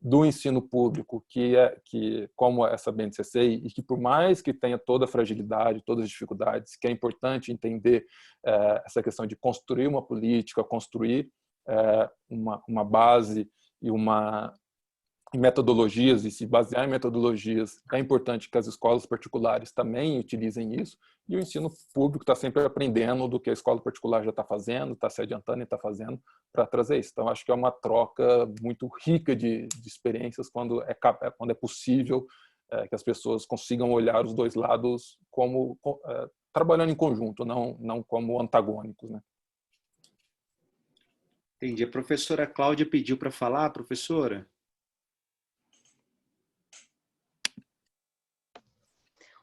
do ensino público como essa BNCC, e que por mais que tenha toda a fragilidade, todas as dificuldades, que é importante entender essa questão de construir uma política, construir uma base e metodologias e se basear em metodologias. É importante que as escolas particulares também utilizem isso, e o ensino público está sempre aprendendo do que a escola particular já está fazendo, está se adiantando e está fazendo para trazer isso. Então, acho que é uma troca muito rica de experiências quando é possível que as pessoas consigam olhar os dois lados como trabalhando em conjunto, não como antagônicos, né? Entendi. A professora Cláudia pediu para falar, professora?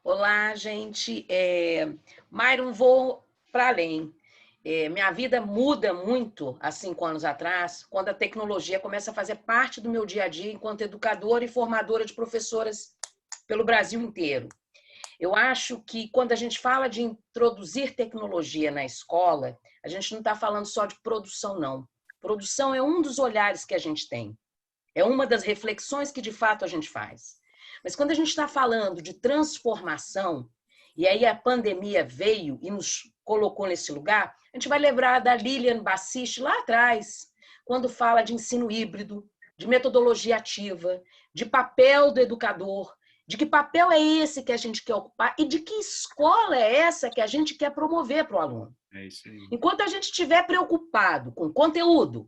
Olá, gente. Myron, vou para além. Minha vida muda muito há 5 anos atrás, quando a tecnologia começa a fazer parte do meu dia a dia enquanto educadora e formadora de professoras pelo Brasil inteiro. Eu acho que quando a gente fala de introduzir tecnologia na escola, a gente não está falando só de produção, não. Produção é um dos olhares que a gente tem. É uma das reflexões que, de fato, a gente faz. Mas quando a gente está falando de transformação, e aí a pandemia veio e nos colocou nesse lugar, a gente vai lembrar da Lilian Bassist lá atrás, quando fala de ensino híbrido, de metodologia ativa, de papel do educador, de que papel é esse que a gente quer ocupar e de que escola é essa que a gente quer promover para o aluno. É isso aí. Enquanto a gente estiver preocupado com conteúdo,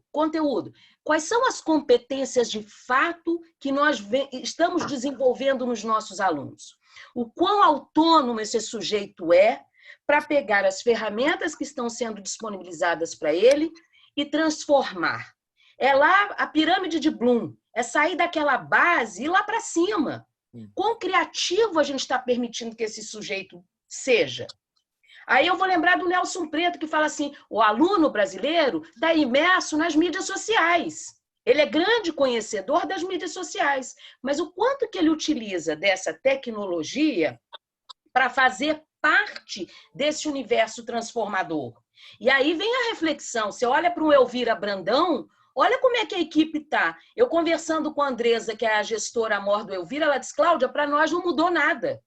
quais são as competências de fato que nós estamos desenvolvendo nos nossos alunos? O quão autônomo esse sujeito é para pegar as ferramentas que estão sendo disponibilizadas para ele e transformar. É lá a pirâmide de Bloom, é sair daquela base e ir lá para cima. Quão criativo a gente está permitindo que esse sujeito seja? Aí eu vou lembrar do Nelson Preto, que fala assim, o aluno brasileiro está imerso nas mídias sociais. Ele é grande conhecedor das mídias sociais, mas o quanto que ele utiliza dessa tecnologia para fazer parte desse universo transformador? E aí vem a reflexão, você olha para o Elvira Brandão, olha como é que a equipe está. Eu conversando com a Andresa, que é a gestora amor do Elvira, ela diz, Cláudia, para nós não mudou nada.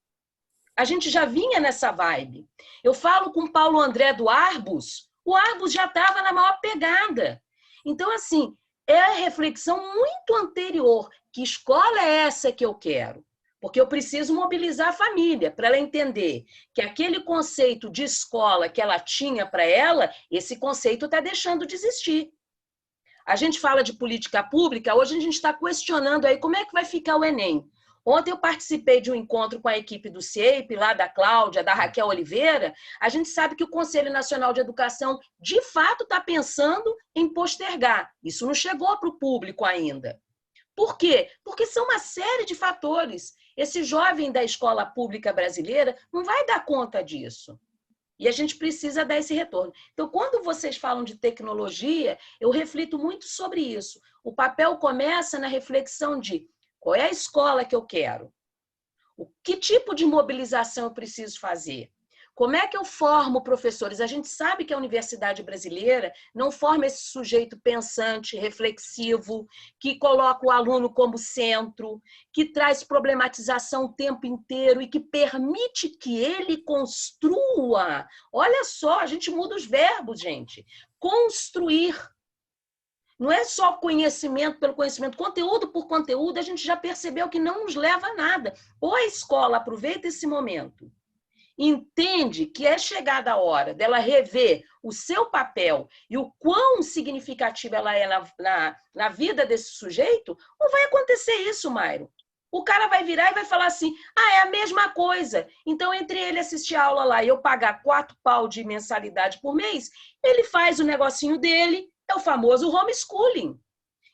A gente já vinha nessa vibe. Eu falo com o Paulo André do Arbus, o Arbus já estava na maior pegada. Então, assim, é a reflexão muito anterior. Que escola é essa que eu quero? Porque eu preciso mobilizar a família para ela entender que aquele conceito de escola que ela tinha para ela, esse conceito está deixando de existir. A gente fala de política pública, hoje a gente está questionando aí como é que vai ficar o Enem. Ontem eu participei de um encontro com a equipe do CIEP, lá da Cláudia, da Raquel Oliveira. A gente sabe que o Conselho Nacional de Educação, de fato, está pensando em postergar. Isso não chegou para o público ainda. Por quê? Porque são uma série de fatores. Esse jovem da escola pública brasileira não vai dar conta disso. E a gente precisa dar esse retorno. Então, quando vocês falam de tecnologia, eu reflito muito sobre isso. O papel começa na reflexão de qual é a escola que eu quero? Que tipo de mobilização eu preciso fazer? Como é que eu formo professores? A gente sabe que a universidade brasileira não forma esse sujeito pensante, reflexivo, que coloca o aluno como centro, que traz problematização o tempo inteiro e que permite que ele construa. Olha só, a gente muda os verbos, gente. Construir. Não é só conhecimento pelo conhecimento, conteúdo por conteúdo, a gente já percebeu que não nos leva a nada. Ou a escola aproveita esse momento, entende que é chegada a hora dela rever o seu papel e o quão significativa ela é na vida desse sujeito, não vai acontecer isso, Mairo. O cara vai virar e vai falar assim, é a mesma coisa. Então, entre ele assistir a aula lá e eu pagar 4 pau de mensalidade por mês, ele faz o negocinho dele, é o famoso homeschooling.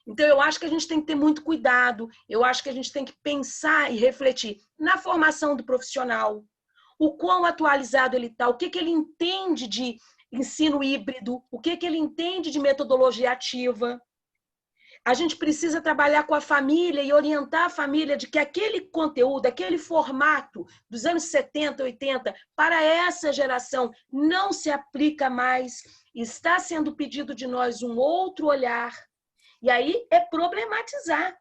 Então, eu acho que a gente tem que ter muito cuidado, eu acho que a gente tem que pensar e refletir na formação do profissional, o quão atualizado ele está, o que ele entende de ensino híbrido, o que ele entende de metodologia ativa. A gente precisa trabalhar com a família e orientar a família de que aquele conteúdo, aquele formato dos anos 70, 80, para essa geração não se aplica mais. Está sendo pedido de nós um outro olhar. E aí é problematizar.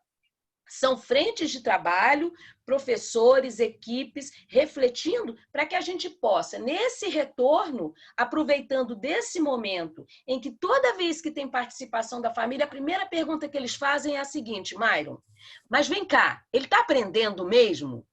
São frentes de trabalho, professores, equipes, refletindo para que a gente possa, nesse retorno, aproveitando desse momento em que toda vez que tem participação da família, a primeira pergunta que eles fazem é a seguinte, Myron, mas vem cá, ele está aprendendo mesmo?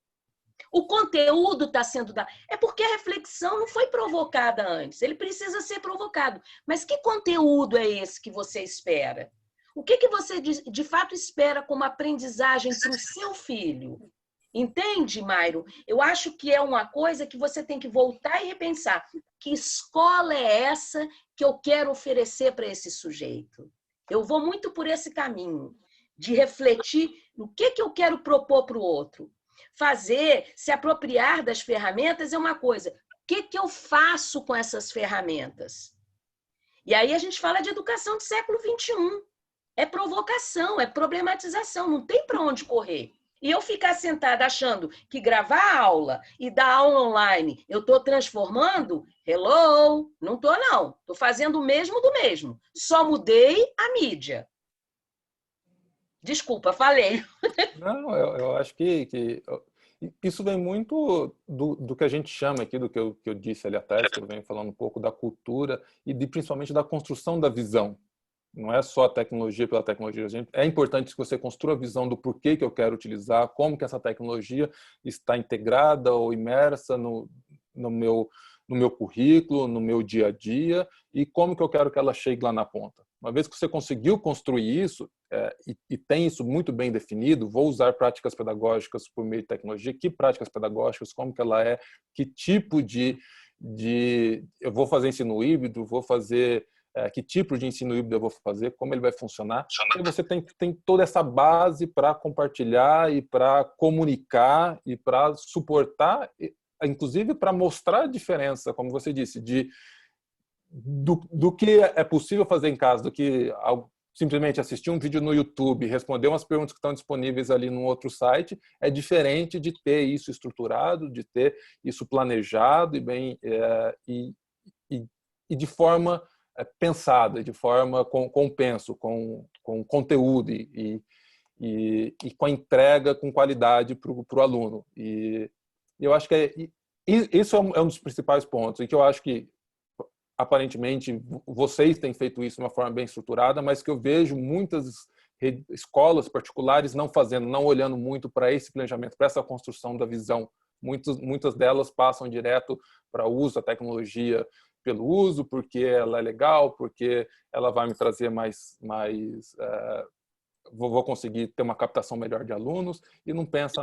O conteúdo está sendo dado. É porque a reflexão não foi provocada antes, ele precisa ser provocado. Mas que conteúdo é esse que você espera? O que você de fato espera como aprendizagem para o seu filho? Entende, Mairo? Eu acho que é uma coisa que você tem que voltar e repensar. Que escola é essa que eu quero oferecer para esse sujeito? Eu vou muito por esse caminho, de refletir no que eu quero propor para o outro. Fazer, se apropriar das ferramentas é uma coisa. O que eu faço com essas ferramentas? E aí a gente fala de educação do século XXI. É provocação, é problematização, não tem para onde correr. E eu ficar sentada achando que gravar a aula e dar aula online eu estou transformando? Hello! Não estou, não. Estou fazendo o mesmo do mesmo. Só mudei a mídia. Desculpa, falei. Não, eu acho que isso vem muito do que a gente chama aqui, do que eu disse ali atrás, que eu venho falando um pouco da cultura e principalmente da construção da visão. Não é só a tecnologia pela tecnologia. É importante que você construa a visão do porquê que eu quero utilizar, como que essa tecnologia está integrada ou imersa no meu currículo, no meu dia a dia, e como que eu quero que ela chegue lá na ponta. Uma vez que você conseguiu construir isso, e tem isso muito bem definido, vou usar práticas pedagógicas por meio de tecnologia, que práticas pedagógicas, como que ela é, que tipo de eu vou fazer ensino híbrido, vou fazer que tipo de ensino híbrido eu vou fazer, como ele vai funcionar. E você tem toda essa base para compartilhar e para comunicar e para suportar, inclusive para mostrar a diferença, como você disse, do que é possível fazer em casa, do que simplesmente assistir um vídeo no YouTube, responder umas perguntas que estão disponíveis ali num outro site, é diferente de ter isso estruturado, de ter isso planejado e de forma pensada, de forma com penso, com conteúdo e com a entrega com qualidade para o aluno. E eu acho que isso é um dos principais pontos, e que eu acho que, aparentemente, vocês têm feito isso de uma forma bem estruturada, mas que eu vejo muitas escolas particulares não fazendo, não olhando muito para esse planejamento, para essa construção da visão. Muitas delas passam direto para o uso da tecnologia pelo uso, porque ela é legal, porque ela vai me trazer vou conseguir ter uma captação melhor de alunos, e não pensa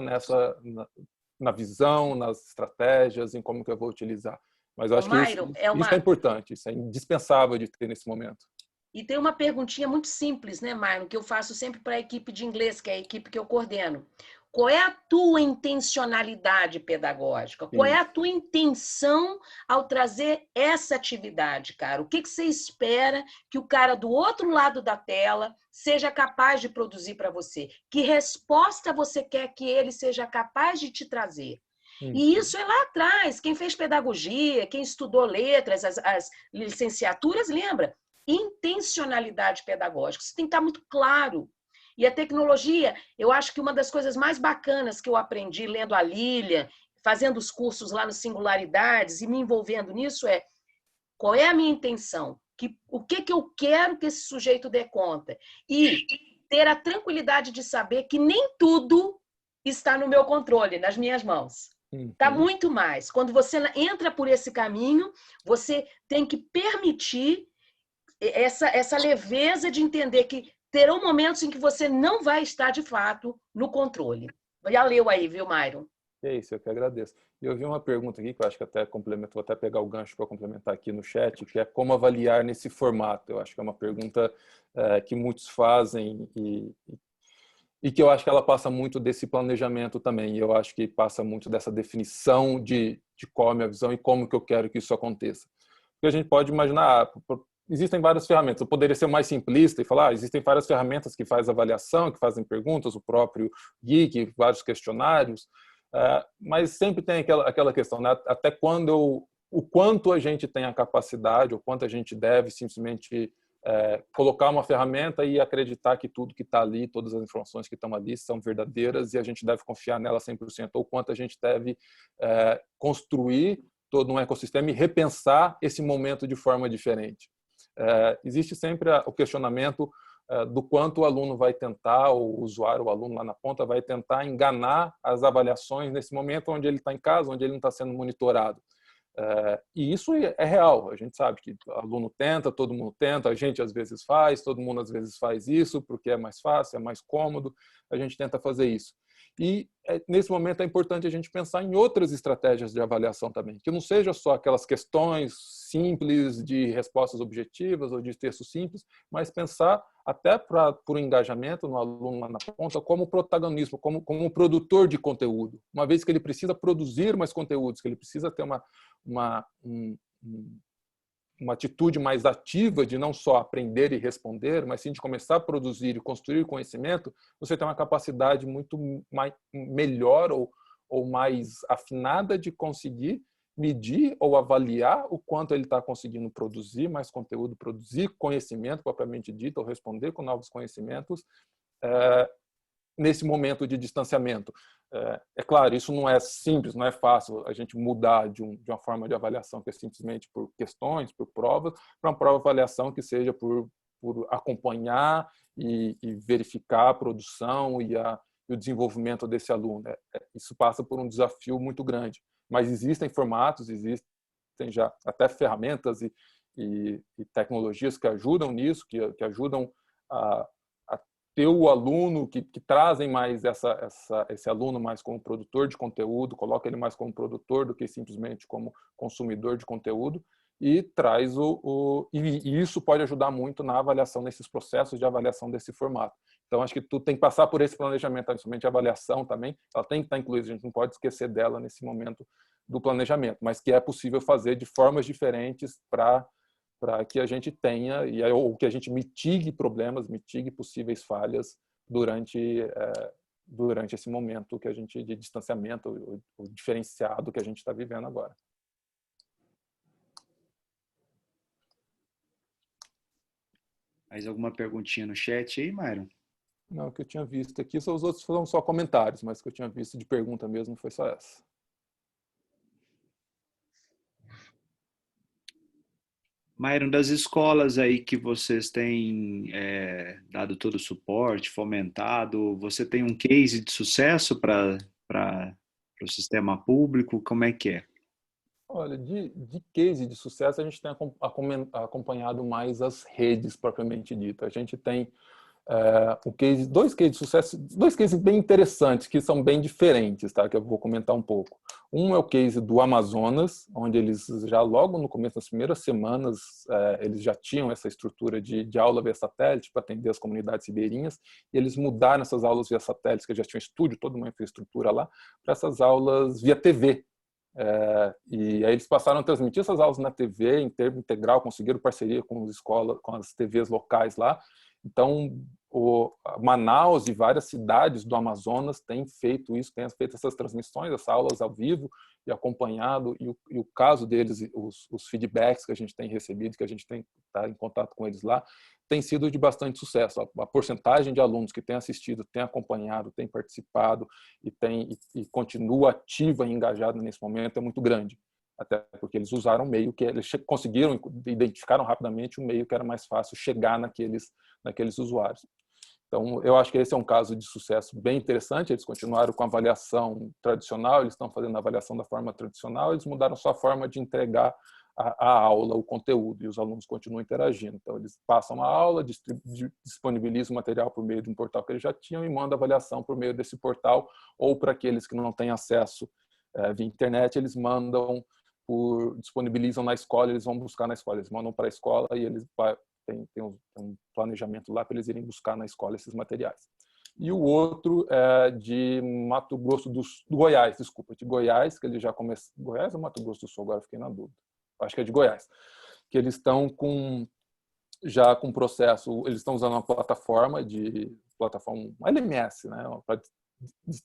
na visão, nas estratégias, em como que eu vou utilizar. Mas eu acho que isso é importante, isso é indispensável de ter nesse momento. E tem uma perguntinha muito simples, né, Marlon, que eu faço sempre para a equipe de inglês, que é a equipe que eu coordeno. Qual é a tua intencionalidade pedagógica? Qual é a tua intenção ao trazer essa atividade, cara? O que você espera que o cara do outro lado da tela seja capaz de produzir para você? Que resposta você quer que ele seja capaz de te trazer? E isso é lá atrás. Quem fez pedagogia, quem estudou letras, as licenciaturas, lembra? Intencionalidade pedagógica. Isso tem que estar muito claro. E a tecnologia, eu acho que uma das coisas mais bacanas que eu aprendi lendo a Lilian, fazendo os cursos lá no Singularidades e me envolvendo nisso é qual é a minha intenção? O que eu quero que esse sujeito dê conta? E ter a tranquilidade de saber que nem tudo está no meu controle, nas minhas mãos. Está muito mais. Quando você entra por esse caminho, você tem que permitir essa leveza de entender que terão momentos em que você não vai estar, de fato, no controle. Já leu aí, viu, Myron? É isso, eu que agradeço. E eu vi uma pergunta aqui que eu acho que até complemento, vou até pegar o gancho para complementar aqui no chat, que é como avaliar nesse formato. Eu acho que é uma pergunta que muitos fazem e que eu acho que ela passa muito desse planejamento também. E eu acho que passa muito dessa definição de qual é a minha visão e como que eu quero que isso aconteça. Porque a gente pode imaginar, existem várias ferramentas. Eu poderia ser mais simplista e falar, existem várias ferramentas que fazem avaliação, que fazem perguntas, o próprio Geek, vários questionários, mas sempre tem aquela questão, né? Até quando o quanto a gente tem a capacidade, o quanto a gente deve simplesmente colocar uma ferramenta e acreditar que tudo que está ali, todas as informações que estão ali são verdadeiras e a gente deve confiar nela 100%, ou quanto a gente deve construir todo um ecossistema e repensar esse momento de forma diferente. Existe sempre o questionamento do quanto o aluno vai tentar, o usuário, o aluno lá na ponta, vai tentar enganar as avaliações nesse momento onde ele está em casa, onde ele não está sendo monitorado. E isso é real, a gente sabe que o aluno tenta, todo mundo tenta, a gente às vezes faz, todo mundo às vezes faz isso porque é mais fácil, é mais cômodo, a gente tenta fazer isso. E nesse momento é importante a gente pensar em outras estratégias de avaliação também, que não seja só aquelas questões simples de respostas objetivas ou de texto simples, mas pensar até por um engajamento no aluno lá na ponta como protagonismo, como produtor de conteúdo, uma vez que ele precisa produzir mais conteúdos, que ele precisa ter uma atitude mais ativa de não só aprender e responder, mas sim de começar a produzir e construir conhecimento, você tem uma capacidade muito melhor ou mais afinada de conseguir medir ou avaliar o quanto ele está conseguindo produzir mais conteúdo, produzir conhecimento propriamente dito, ou responder com novos conhecimentos nesse momento de distanciamento. É claro, isso não é simples, não é fácil a gente mudar de uma forma de avaliação que é simplesmente por questões, por provas, para uma prova de avaliação que seja por acompanhar e verificar a produção e o desenvolvimento desse aluno. Isso passa por um desafio muito grande. Mas existem formatos, existem já até ferramentas e tecnologias que ajudam nisso, que ajudam a ter o aluno, que trazem mais esse aluno mais como produtor de conteúdo, coloca ele mais como produtor do que simplesmente como consumidor de conteúdo, e traz e isso pode ajudar muito na avaliação, nesses processos de avaliação desse formato. Então, acho que tu tem que passar por esse planejamento, principalmente a avaliação também, ela tem que estar incluída, a gente não pode esquecer dela nesse momento do planejamento, mas que é possível fazer de formas diferentes para que a gente tenha, ou que a gente mitigue problemas, mitigue possíveis falhas durante esse momento que a gente de distanciamento, o diferenciado que a gente está vivendo agora. Mais alguma perguntinha no chat aí, Myron? Não, o que eu tinha visto aqui, os outros foram só comentários, mas o que eu tinha visto de pergunta mesmo foi só essa. Myron, das escolas aí que vocês têm dado todo o suporte, fomentado, você tem um case de sucesso para o sistema público? Como é que é? Olha, de case de sucesso, a gente tem acompanhado mais as redes propriamente dita. A gente tem dois cases de sucesso, dois cases bem interessantes, que são bem diferentes, tá? Que eu vou comentar um pouco. Um é o case do Amazonas, onde eles já logo no começo das primeiras semanas, eles já tinham essa estrutura de aula via satélite para atender as comunidades ribeirinhas, e eles mudaram essas aulas via satélite, que já tinham estúdio, toda uma infraestrutura lá, para essas aulas via TV. E aí eles passaram a transmitir essas aulas na TV em tempo integral, conseguiram parceria com as escolas, com as TVs locais lá. Então, Manaus e várias cidades do Amazonas têm feito isso, têm feito essas transmissões, essas aulas ao vivo e acompanhado, e o caso deles, os feedbacks que a gente tem recebido, que a gente tem tá em contato com eles lá, tem sido de bastante sucesso. A porcentagem de alunos que têm assistido, têm acompanhado, têm participado e continua ativa e engajada nesse momento é muito grande. Até porque eles usaram um meio que eles conseguiram, identificaram rapidamente um meio que era mais fácil chegar naqueles usuários. Então, eu acho que esse é um caso de sucesso bem interessante. Eles continuaram com a avaliação tradicional, eles estão fazendo a avaliação da forma tradicional, eles mudaram só a forma de entregar a aula, o conteúdo, e os alunos continuam interagindo. Então, eles passam a aula, disponibilizam o material por meio de um portal que eles já tinham e mandam a avaliação por meio desse portal, ou para aqueles que não têm acesso via internet, eles mandam disponibilizam na escola, eles vão buscar na escola, eles mandam para a escola e eles tem um planejamento lá para eles irem buscar na escola esses materiais. E o outro é de Mato Grosso do Goiás, desculpa, de Goiás, que ele já começou. Goiás ou Mato Grosso do Sul? Agora fiquei na dúvida. Acho que é de Goiás. Que eles estão já com processo, eles estão usando uma plataforma, uma LMS, né, para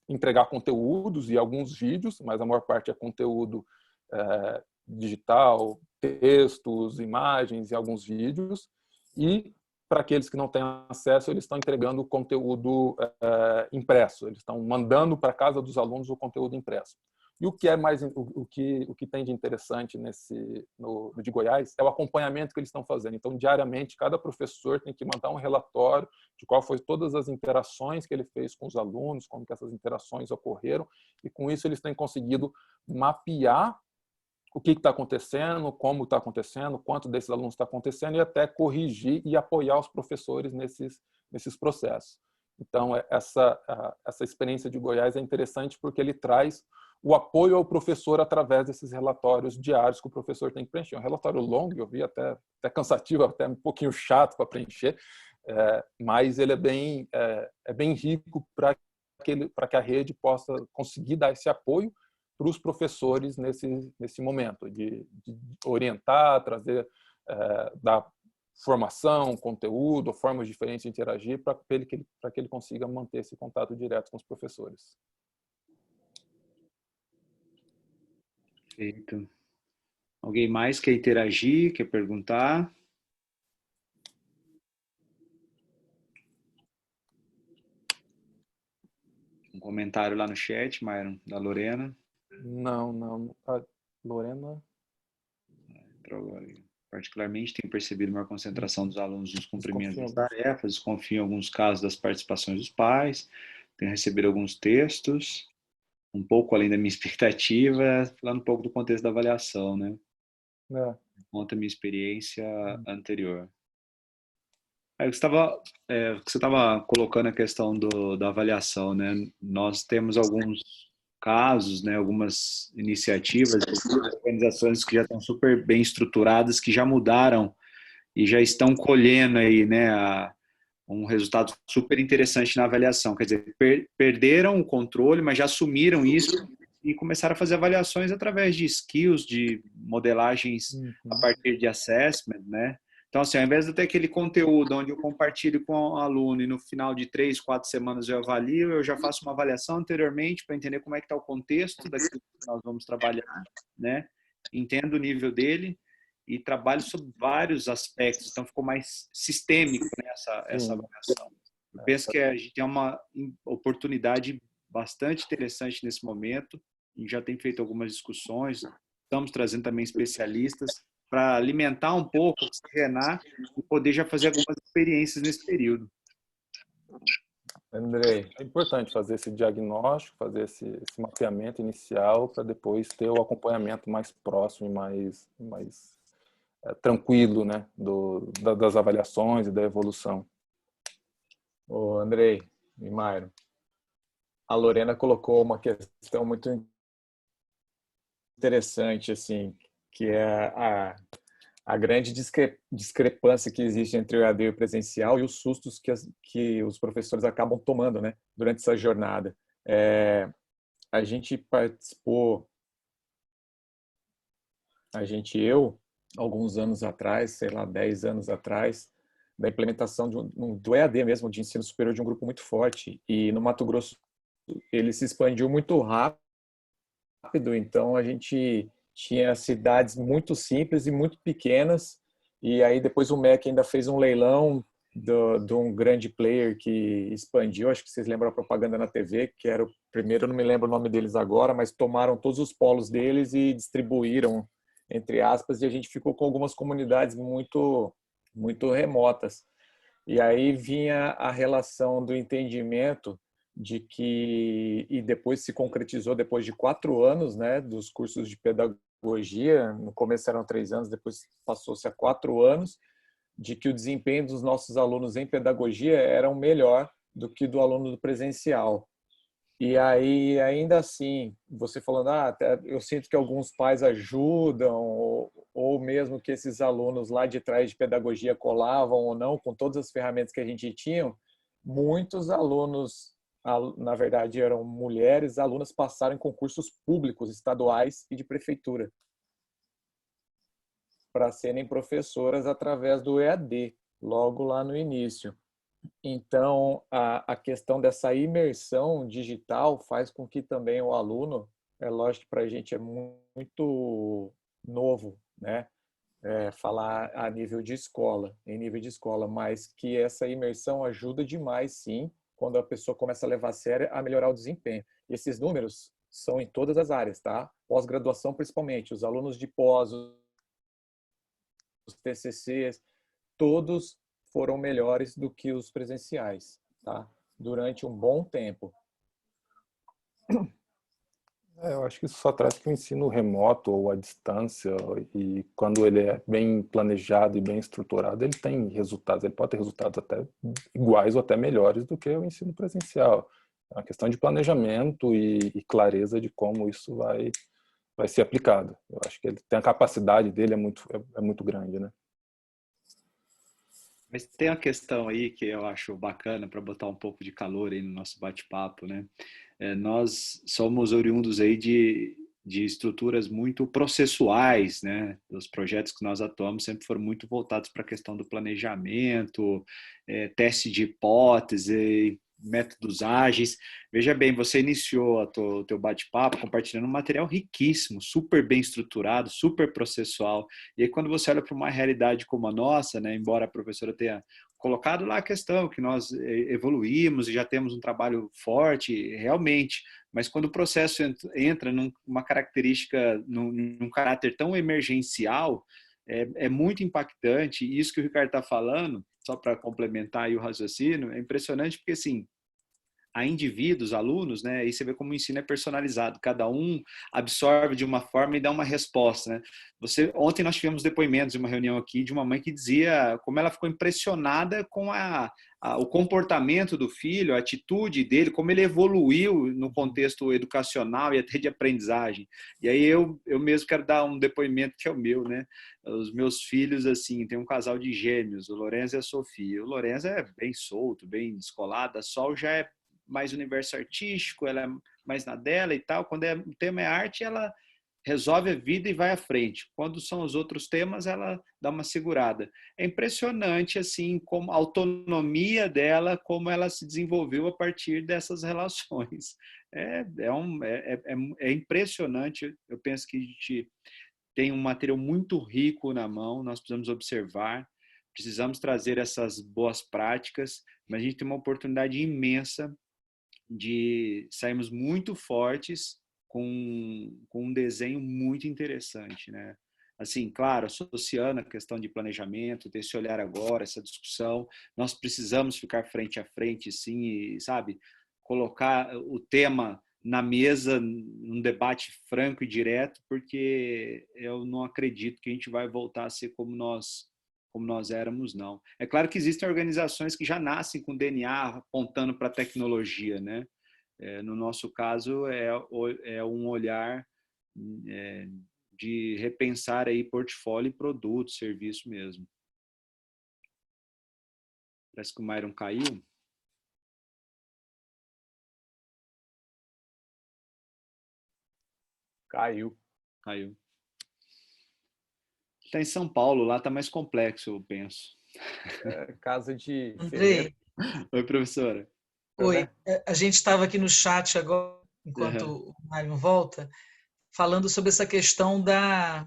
entregar conteúdos e alguns vídeos, mas a maior parte é conteúdo digital, textos, imagens e alguns vídeos. E para aqueles que não têm acesso, eles estão entregando o conteúdo impresso. Eles estão mandando para casa dos alunos o conteúdo impresso. E o que é mais o que tem de interessante no de Goiás é o acompanhamento que eles estão fazendo. Então, diariamente, cada professor tem que mandar um relatório de qual foi todas as interações que ele fez com os alunos, como que essas interações ocorreram, e com isso eles têm conseguido mapear o que está acontecendo, como está acontecendo, quanto desses alunos está acontecendo, e até corrigir e apoiar os professores nesses processos. Então, essa experiência de Goiás é interessante porque ele traz o apoio ao professor através desses relatórios diários que o professor tem que preencher. É um relatório longo, eu vi até cansativo, até um pouquinho chato para preencher, mas ele é bem rico para que a rede possa conseguir dar esse apoio para os professores nesse momento, de orientar, trazer, dar formação, conteúdo, formas diferentes de interagir para que ele consiga manter esse contato direto com os professores. Perfeito. Alguém mais quer interagir, quer perguntar? Um comentário lá no chat, Myron, da Lorena. Não. A Lorena? Particularmente, tenho percebido maior concentração dos alunos nos cumprimentos das tarefas, desconfio em alguns casos das participações dos pais, tenho recebido alguns textos, um pouco além da minha expectativa, falando um pouco do contexto da avaliação, né? Conta a minha experiência anterior. Aí você estava colocando a questão da avaliação, né? Nós temos alguns casos, né? Algumas iniciativas, organizações que já estão super bem estruturadas, que já mudaram e já estão colhendo aí, né? Um resultado super interessante na avaliação. Quer dizer, perderam o controle, mas já assumiram isso e começaram a fazer avaliações através de skills, de modelagens a partir de assessment, né? Então, assim, ao invés de ter aquele conteúdo onde eu compartilho com o aluno e no final de 3, 4 semanas eu avalio, eu já faço uma avaliação anteriormente para entender como é que está o contexto daquilo que nós vamos trabalhar, né? Entendo o nível dele e trabalho sobre vários aspectos. Então, ficou mais sistêmico, né, essa avaliação. Eu penso que a gente tem uma oportunidade bastante interessante nesse momento. A gente já tem feito algumas discussões, estamos trazendo também especialistas para alimentar um pouco, oxigenar e poder já fazer algumas experiências nesse período. Andrei, é importante fazer esse diagnóstico, fazer esse mapeamento inicial para depois ter o acompanhamento mais próximo e mais tranquilo, né, das avaliações e da evolução. Ô, Andrei e Mairo, a Lorena colocou uma questão muito interessante, assim, que é a grande discrepância que existe entre o EAD e o presencial e os sustos que os professores acabam tomando, né, durante essa jornada. A gente participou, eu, alguns anos atrás, sei lá, 10 anos atrás, da implementação do EAD mesmo, de ensino superior, de um grupo muito forte. E no Mato Grosso ele se expandiu muito rápido, então a gente tinha cidades muito simples e muito pequenas, e aí depois o MEC ainda fez um leilão de um grande player que expandiu, acho que vocês lembram a propaganda na TV, que era o primeiro, eu não me lembro o nome deles agora, mas tomaram todos os polos deles e distribuíram, entre aspas, e a gente ficou com algumas comunidades muito, muito remotas. E aí vinha a relação do entendimento de que, e depois se concretizou depois de 4 anos, né, dos cursos de pedagogia, no começo eram 3 anos, depois passou-se a 4 anos, de que o desempenho dos nossos alunos em pedagogia era melhor do que do aluno do presencial. E aí, ainda assim, você falando, eu sinto que alguns pais ajudam, ou mesmo que esses alunos lá de trás de pedagogia colavam ou não, com todas as ferramentas que a gente tinha, muitos alunos, na verdade eram mulheres, alunas passaram em concursos públicos, estaduais e de prefeitura, para serem professoras através do EAD, logo lá no início. Então, a questão dessa imersão digital faz com que também o aluno, é lógico que para a gente é muito novo, né? Falar a nível de escola, em nível de escola, mas que essa imersão ajuda demais, sim, quando a pessoa começa a levar a sério, a melhorar o desempenho. E esses números são em todas as áreas, tá? Pós-graduação, principalmente, os alunos de pós, os TCCs, todos foram melhores do que os presenciais, tá? Durante um bom tempo. Eu acho que isso só traz que o ensino remoto ou à distância, e quando ele é bem planejado e bem estruturado, ele tem resultados, ele pode ter resultados até iguais ou até melhores do que o ensino presencial. É uma questão de planejamento e clareza de como isso vai ser aplicado. Eu acho que ele tem a capacidade dele é muito grande, né? Mas tem uma questão aí que eu acho bacana para botar um pouco de calor aí no nosso bate-papo, né? Nós somos oriundos aí de estruturas muito processuais, né? Os projetos que nós atuamos sempre foram muito voltados para a questão do planejamento, teste de hipótese, métodos ágeis. Veja bem, você iniciou o teu bate-papo compartilhando um material riquíssimo, super bem estruturado, super processual. E aí quando você olha para uma realidade como a nossa, né? Embora a professora tenha colocado lá a questão que nós evoluímos e já temos um trabalho forte, realmente, mas quando o processo entra numa característica, num caráter tão emergencial, é muito impactante. E isso que o Ricardo está falando, só para complementar aí o raciocínio, é impressionante porque, assim, a indivíduos, alunos, né? Aí você vê como o ensino é personalizado. Cada um absorve de uma forma e dá uma resposta, né? Ontem nós tivemos depoimentos de uma reunião aqui de uma mãe que dizia como ela ficou impressionada com o comportamento do filho, a atitude dele, como ele evoluiu no contexto educacional e até de aprendizagem. E aí eu mesmo quero dar um depoimento que é o meu, né? Os meus filhos, assim, tem um casal de gêmeos, o Lorenzo e a Sofia. O Lorenzo é bem solto, bem descolado, a Sol já é mais universo artístico, ela é mais na dela e tal. Quando o tema é arte, ela resolve a vida e vai à frente. Quando são os outros temas, ela dá uma segurada. É impressionante, assim, como a autonomia dela, como ela se desenvolveu a partir dessas relações. É impressionante. Eu penso que a gente tem um material muito rico na mão, nós precisamos observar, precisamos trazer essas boas práticas, mas a gente tem uma oportunidade imensa de sairmos muito fortes com um desenho muito interessante, né? assim, claro, associando a questão de planejamento, desse olhar agora, essa discussão, nós precisamos ficar frente a frente, sim, e, sabe, colocar o tema na mesa, num debate franco e direto, porque eu não acredito que a gente vai voltar a ser como nós éramos, não. É claro que existem organizações que já nascem com DNA apontando para a tecnologia, né? No nosso caso, é um olhar de repensar aí portfólio e produto, serviço mesmo. Parece que o Myron caiu. Caiu. Está em São Paulo, lá está mais complexo, eu penso. Casa de Andrei. Oi, professora. Oi, a gente estava aqui no chat agora, enquanto o Mário volta, falando sobre essa questão da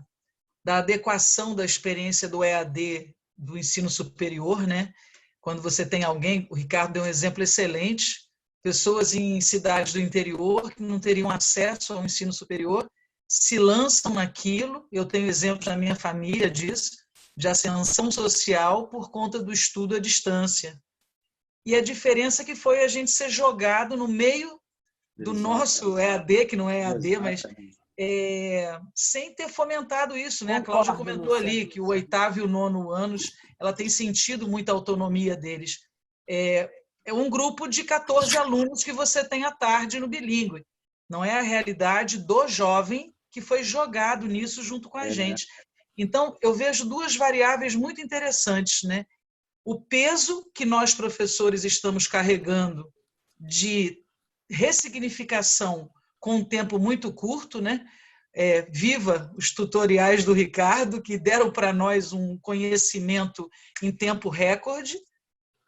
adequação da experiência do EAD do ensino superior, né? Quando você tem alguém, o Ricardo deu um exemplo excelente, pessoas em cidades do interior que não teriam acesso ao ensino superior, se lançam naquilo, eu tenho exemplos na minha família disso, de ascensão social por conta do estudo à distância. E a diferença que foi a gente ser jogado no meio do nosso EAD, que não é EAD, mas sem ter fomentado isso, né? A Cláudia comentou ali que o 8º e o 9º anos, ela tem sentido muita autonomia deles. É um grupo de 14 alunos que você tem à tarde no bilíngue. Não é a realidade do jovem que foi jogado nisso junto com a gente. Então, eu vejo duas variáveis muito interessantes, né? O peso que nós, professores, estamos carregando de ressignificação com um tempo muito curto, né? Viva os tutoriais do Ricardo, que deram para nós um conhecimento em tempo recorde,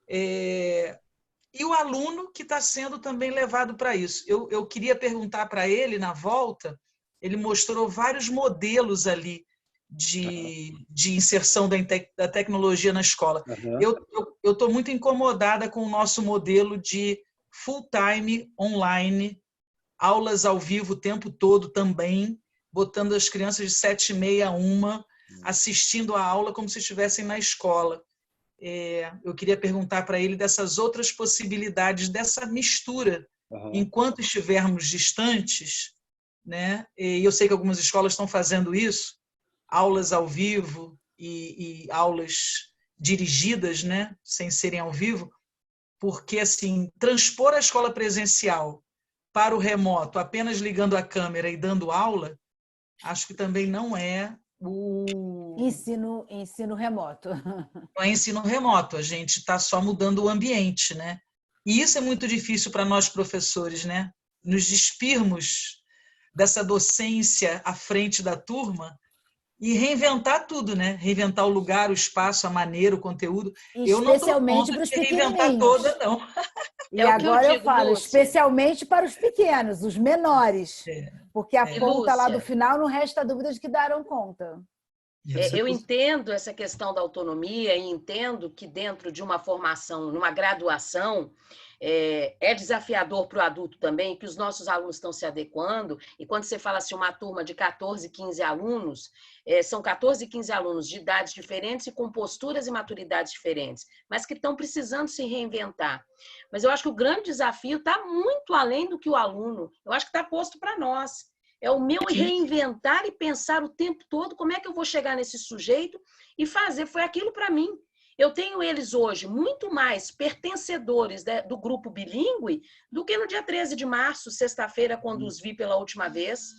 e o aluno que está sendo também levado para isso. Eu queria perguntar para ele, na volta, ele mostrou vários modelos ali de inserção da tecnologia na escola. Eu estou muito incomodada com o nosso modelo de full-time online, aulas ao vivo o tempo todo também, botando as crianças de 7h30 a 1h, assistindo a aula como se estivessem na escola. Eu queria perguntar para ele dessas outras possibilidades, dessa mistura, enquanto estivermos distantes, né? E eu sei que algumas escolas estão fazendo isso, aulas ao vivo e aulas dirigidas, né? Sem serem ao vivo, porque assim, transpor a escola presencial para o remoto, apenas ligando a câmera e dando aula, acho que também não é o ensino remoto. Não é ensino remoto, a gente está só mudando o ambiente, né? E isso é muito difícil para nós professores, né? Nos despirmos dessa docência à frente da turma e reinventar tudo, né? Reinventar o lugar, o espaço, a maneira, o conteúdo. Eu não estou contra de reinventar toda, não. E agora eu falo, Lúcia, especialmente para os pequenos, os menores, porque a conta Lúcia, lá do final não resta dúvida de que darão conta. Eu entendo essa questão da autonomia e entendo que dentro de uma formação, numa graduação, é desafiador para o adulto também, que os nossos alunos estão se adequando, e quando você fala assim, uma turma de 14, 15 alunos, são 14, 15 alunos de idades diferentes e com posturas e maturidades diferentes, mas que estão precisando se reinventar. Mas eu acho que o grande desafio está muito além do que o aluno, eu acho que está posto para nós. É o meu reinventar e pensar o tempo todo como é que eu vou chegar nesse sujeito e fazer. Foi aquilo para mim. Eu tenho eles hoje muito mais pertencedores do grupo bilíngue do que no dia 13 de março, sexta-feira, quando os vi pela última vez.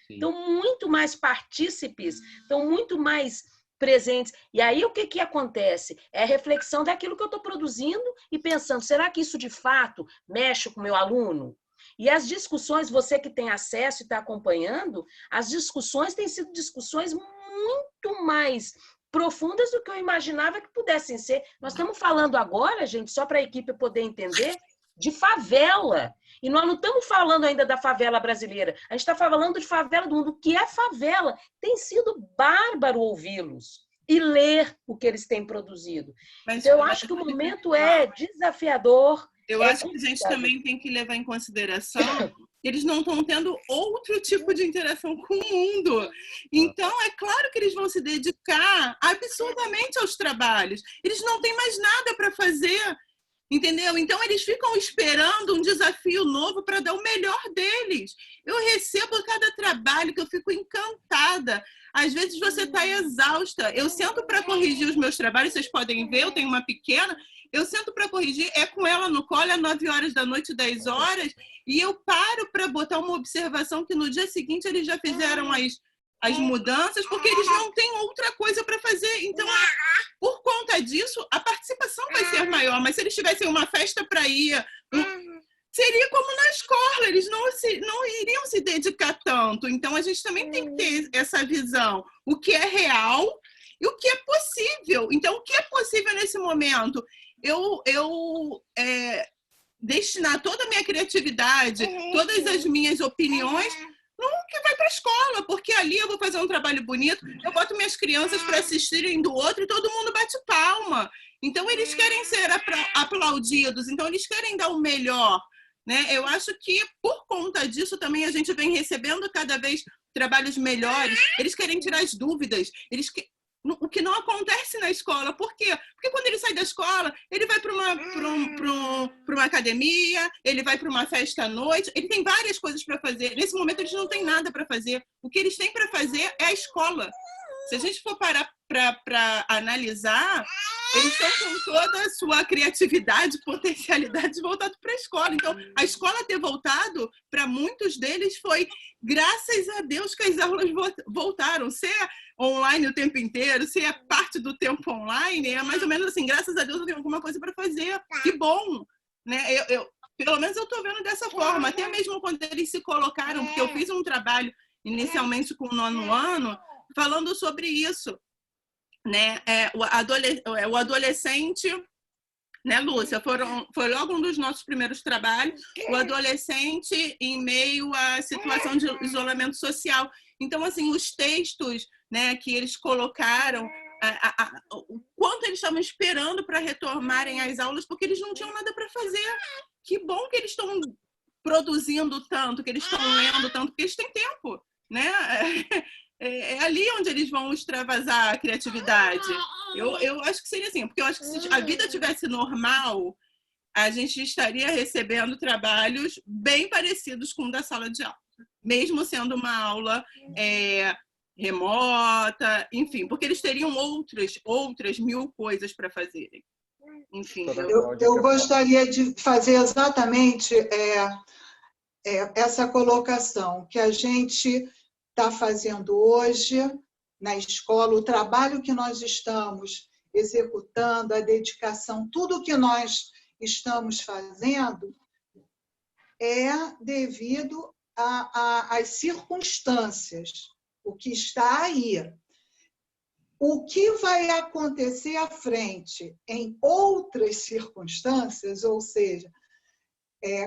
Estão muito mais partícipes, estão muito mais presentes. E aí o que acontece? É a reflexão daquilo que eu estou produzindo e pensando, será que isso de fato mexe com o meu aluno? E as discussões, você que tem acesso e está acompanhando, as discussões têm sido discussões muito mais profundas do que eu imaginava que pudessem ser. Nós estamos falando agora, gente, só para a equipe poder entender, de favela. E nós não estamos falando ainda da favela brasileira. A gente está falando de favela do mundo. O que é favela? Tem sido bárbaro ouvi-los e ler o que eles têm produzido. Então, eu acho que o momento é desafiador. Eu acho que a gente também tem que levar em consideração eles não estão tendo outro tipo de interação com o mundo. Então, é claro que eles vão se dedicar absurdamente aos trabalhos. Eles não têm mais nada para fazer, entendeu? Então, eles ficam esperando um desafio novo para dar o melhor deles. Eu recebo cada trabalho que eu fico encantada. Às vezes, você está exausta. Eu sento para corrigir os meus trabalhos, vocês podem ver, eu tenho uma pequena, eu sento para corrigir, é com ela no colo, às 9 horas da noite, 10 horas, e eu paro para botar uma observação que no dia seguinte eles já fizeram as mudanças, porque eles não têm outra coisa para fazer. Então, por conta disso, a participação vai ser maior. Mas se eles tivessem uma festa para ir, seria como na escola, eles não iriam se dedicar tanto. Então, a gente também tem que ter essa visão. O que é real e o que é possível. Então, o que é possível nesse momento? Eu destinar toda a minha criatividade, todas as minhas opiniões, que vai para a escola, porque ali eu vou fazer um trabalho bonito, eu boto minhas crianças para assistirem do outro e todo mundo bate palma. Então, eles querem ser aplaudidos, então eles querem dar o melhor, né? Eu acho que, por conta disso, também a gente vem recebendo cada vez trabalhos melhores, eles querem tirar as dúvidas, o que não acontece na escola. Por quê? Porque quando ele sai da escola, ele vai para uma academia, ele vai para uma festa à noite, ele tem várias coisas para fazer. Nesse momento, eles não têm nada para fazer. O que eles têm para fazer é a escola. Se a gente for parar para analisar, eles estão com toda a sua criatividade, potencialidade voltado para a escola. Então, a escola ter voltado, para muitos deles, foi graças a Deus que as aulas voltaram. Ser online o tempo inteiro, ser parte do tempo online, é mais ou menos assim, graças a Deus eu tenho alguma coisa para fazer. Que bom! Né? Pelo menos eu estou vendo dessa forma. Até mesmo quando eles se colocaram, porque eu fiz um trabalho inicialmente com o 9º ano, falando sobre isso. Né? O adolescente, né, Lúcia? Foi logo um dos nossos primeiros trabalhos, o adolescente em meio à situação de isolamento social. Então, assim, os textos, né, que eles colocaram, o quanto eles estavam esperando para retomarem as aulas, porque eles não tinham nada para fazer. Que bom que eles estão produzindo tanto, que eles estão lendo tanto, porque eles têm tempo, né? É ali onde eles vão extravasar a criatividade. Eu acho que seria assim, porque eu acho que se a vida tivesse normal, a gente estaria recebendo trabalhos bem parecidos com o da sala de aula, mesmo sendo uma aula remota, enfim, porque eles teriam outras 1000 coisas para fazerem. Enfim. Eu gostaria de fazer exatamente essa colocação que a gente está fazendo hoje na escola, o trabalho que nós estamos executando, a dedicação, tudo que nós estamos fazendo é devido às circunstâncias, o que está aí. O que vai acontecer à frente em outras circunstâncias, ou seja,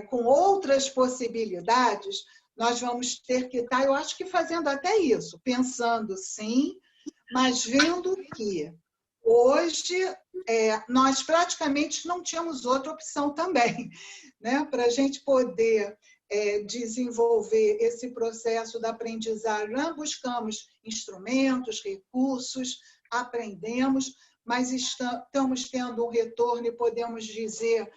com outras possibilidades, nós vamos ter que estar, eu acho que fazendo até isso, pensando sim, mas vendo que hoje nós praticamente não tínhamos outra opção também, né? Para a gente poder desenvolver esse processo da aprendizagem, buscamos instrumentos, recursos, aprendemos, mas estamos tendo um retorno e podemos dizer,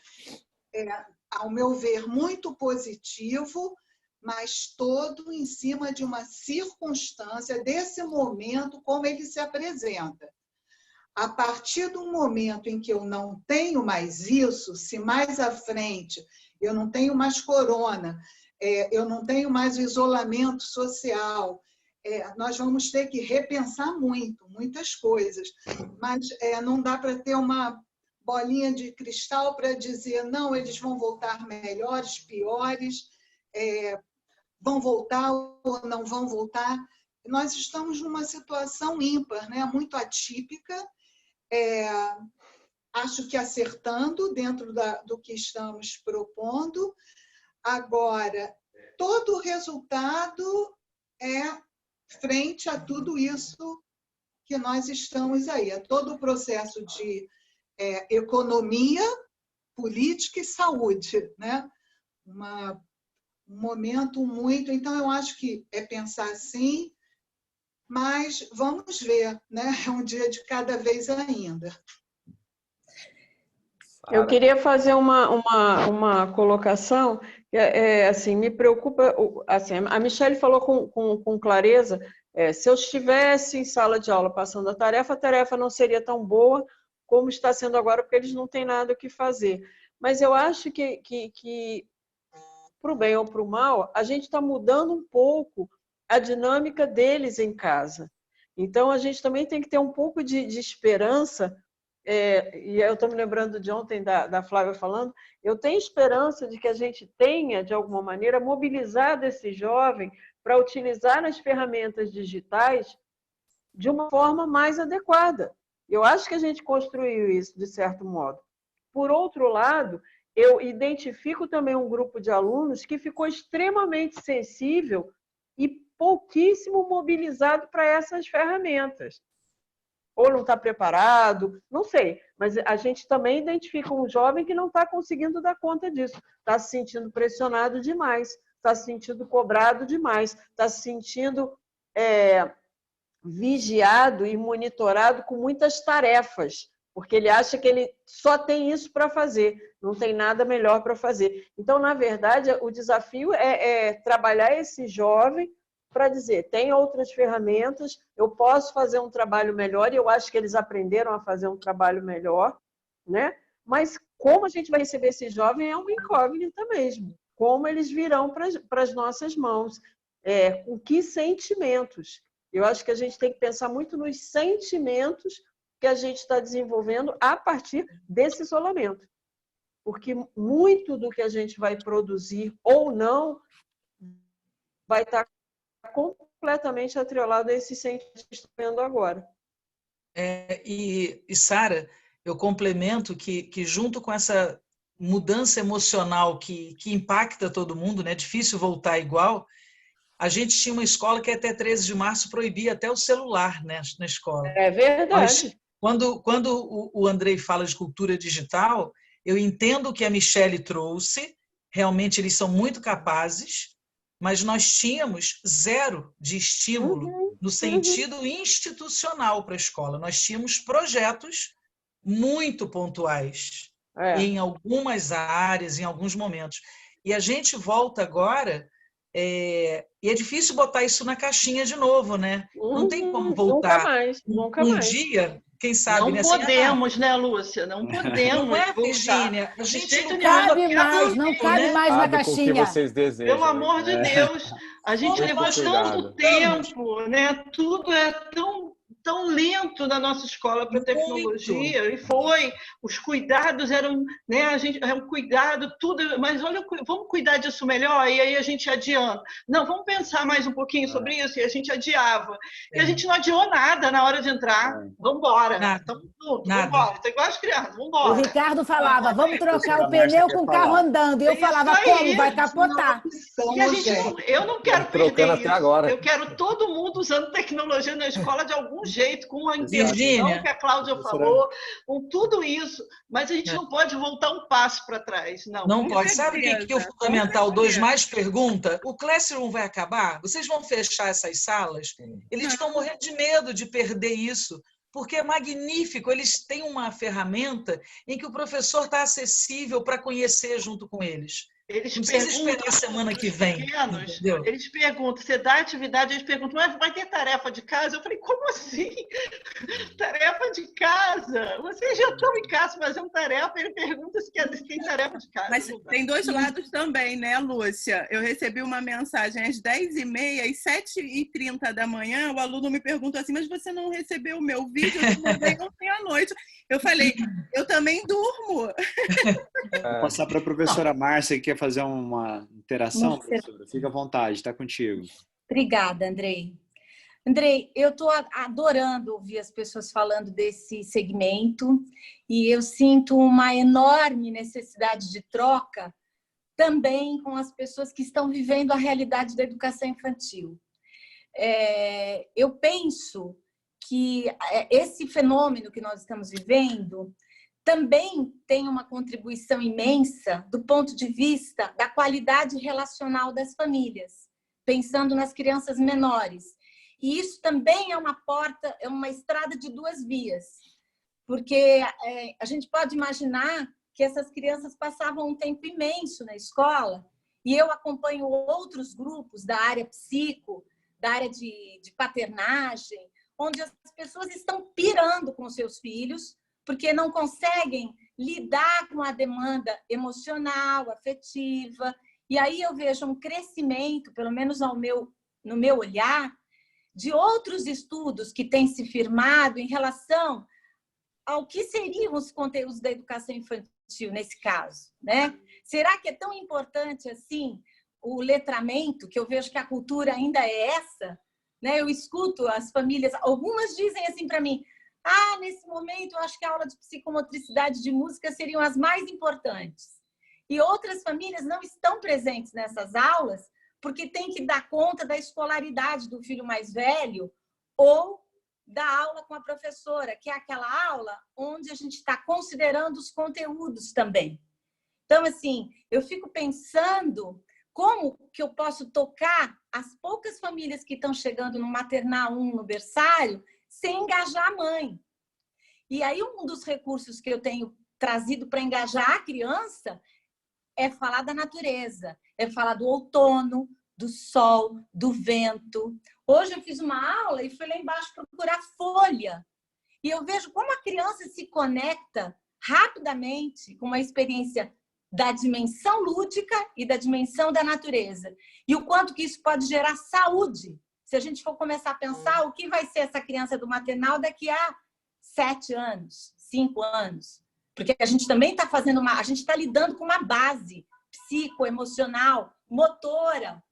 ao meu ver, muito positivo, mas todo em cima de uma circunstância, desse momento, como ele se apresenta. A partir do momento em que eu não tenho mais isso, se mais à frente eu não tenho mais corona, eu não tenho mais o isolamento social, nós vamos ter que repensar muitas coisas, mas não dá para ter uma bolinha de cristal para dizer, não, eles vão voltar melhores, piores, vão voltar ou não vão voltar. Nós estamos numa situação ímpar, né? Muito atípica, acho que acertando dentro do que estamos propondo. Agora, todo o resultado é frente a tudo isso que nós estamos aí, todo o processo de economia, política e saúde, né? momento muito... Então, eu acho que é pensar assim, mas vamos ver, né? É um dia de cada vez ainda. Eu queria fazer uma colocação, assim, me preocupa, assim, a Michele falou com clareza, se eu estivesse em sala de aula passando a tarefa não seria tão boa como está sendo agora, porque eles não têm nada o que fazer. Mas eu acho que para o bem ou para o mal, a gente está mudando um pouco a dinâmica deles em casa. Então, a gente também tem que ter um pouco de esperança. E eu estou me lembrando de ontem da Flávia falando, eu tenho esperança de que a gente tenha, de alguma maneira, mobilizado esse jovem para utilizar as ferramentas digitais de uma forma mais adequada. Eu acho que a gente construiu isso, de certo modo. Por outro lado, eu identifico também um grupo de alunos que ficou extremamente sensível e pouquíssimo mobilizado para essas ferramentas. Ou não está preparado, não sei. Mas a gente também identifica um jovem que não está conseguindo dar conta disso. Está se sentindo pressionado demais, está se sentindo cobrado demais, está se sentindo vigiado e monitorado com muitas tarefas, porque ele acha que ele só tem isso para fazer, não tem nada melhor para fazer. Então, na verdade, o desafio é trabalhar esse jovem para dizer, tem outras ferramentas, eu posso fazer um trabalho melhor, e eu acho que eles aprenderam a fazer um trabalho melhor, né? Mas como a gente vai receber esse jovem é uma incógnita mesmo. Como eles virão para as nossas mãos, com que sentimentos. Eu acho que a gente tem que pensar muito nos sentimentos que a gente está desenvolvendo a partir desse isolamento. Porque muito do que a gente vai produzir ou não vai estar completamente atrelado a esse sentimento que estamos vendo agora. E Sara, eu complemento que junto com essa mudança emocional que impacta todo mundo, né? É difícil voltar igual. A gente tinha uma escola que até 13 de março proibia até o celular, né, na escola. É verdade. Quando o Andrei fala de cultura digital, eu entendo o que a Michele trouxe, realmente eles são muito capazes, mas nós tínhamos zero de estímulo no sentido institucional para a escola. Nós tínhamos projetos muito pontuais em algumas áreas, em alguns momentos. E a gente volta agora... E é difícil botar isso na caixinha de novo, né? Não tem como voltar. Nunca mais. Dia, quem sabe... Não podemos, né, Lúcia? Não podemos. Não é, Virgínia? A gente não cabe mais na caixinha. Com o que vocês desejam. Pelo amor de Deus. A gente levou tanto tempo, né? Tudo é tão lento na nossa escola para a tecnologia, e foi, os cuidados eram, né, era um cuidado, tudo, mas olha, vamos cuidar disso melhor, e aí a gente adianta. Não, vamos pensar mais um pouquinho sobre isso, e a gente adiava. E a gente não adiou nada na hora de entrar. Vamos embora. Estamos juntos, vamos embora. Está igual as crianças, vamos embora. O Ricardo falava, vamos trocar o pneu com o carro andando, e eu falava, como? Vai capotar. E a gente eu não quero perder isso. Eu quero todo mundo usando tecnologia na escola de algum jeito, com a intenção que a Cláudia falou, com tudo isso, mas a gente não pode voltar um passo para trás. Não pode. Sabe o que o Fundamental 2 mais pergunta? O Classroom vai acabar? Vocês vão fechar essas salas? Eles estão morrendo de medo de perder isso, porque é magnífico. Eles têm uma ferramenta em que o professor está acessível para conhecer junto com eles. Eles não precisa esperar a semana que vem. Eles perguntam, você dá atividade, eles perguntam, mas vai ter tarefa de casa? Eu falei, como assim? Tarefa de casa? Vocês já estão em casa fazendo tarefa, ele pergunta se tem tarefa de casa. Mas tem dois lados também, né, Lúcia? Eu recebi uma mensagem às 10h30, às 7h30 da manhã, o aluno me perguntou assim, mas você não recebeu o meu vídeo? Eu mandei ontem à noite. Eu falei, eu também durmo. Vou passar para a professora Márcia, que quer fazer uma interação, professora. Fica à vontade, está contigo. Obrigada, Andrei. Andrei, eu estou adorando ouvir as pessoas falando desse segmento e eu sinto uma enorme necessidade de troca também com as pessoas que estão vivendo a realidade da educação infantil. Eu penso que esse fenômeno que nós estamos vivendo também tem uma contribuição imensa do ponto de vista da qualidade relacional das famílias, pensando nas crianças menores. E isso também é uma porta, é uma estrada de duas vias, porque a gente pode imaginar que essas crianças passavam um tempo imenso na escola, e eu acompanho outros grupos da área psico, da área de paternagem, onde as pessoas estão pirando com seus filhos, porque não conseguem lidar com a demanda emocional, afetiva. E aí eu vejo um crescimento, pelo menos no meu olhar, de outros estudos que têm se firmado em relação ao que seriam os conteúdos da educação infantil nesse caso, né? Será que é tão importante assim o letramento, que eu vejo que a cultura ainda é essa, né? Eu escuto as famílias, algumas dizem assim para mim: nesse momento eu acho que a aula de psicomotricidade de música seriam as mais importantes. E outras famílias não estão presentes nessas aulas porque tem que dar conta da escolaridade do filho mais velho ou da aula com a professora, que é aquela aula onde a gente está considerando os conteúdos também. Então, assim, eu fico pensando como que eu posso tocar as poucas famílias que estão chegando no maternal 1, no berçário, sem engajar a mãe. E aí, um dos recursos que eu tenho trazido para engajar a criança é falar da natureza, é falar do outono, do sol, do vento. Hoje eu fiz uma aula e fui lá embaixo procurar folha. E eu vejo como a criança se conecta rapidamente com uma experiência da dimensão lúdica e da dimensão da natureza. E o quanto que isso pode gerar saúde. Se a gente for começar a pensar o que vai ser essa criança do maternal daqui a 7 anos, 5 anos. Porque a gente também está fazendo a gente está lidando com uma base psicoemocional, motora.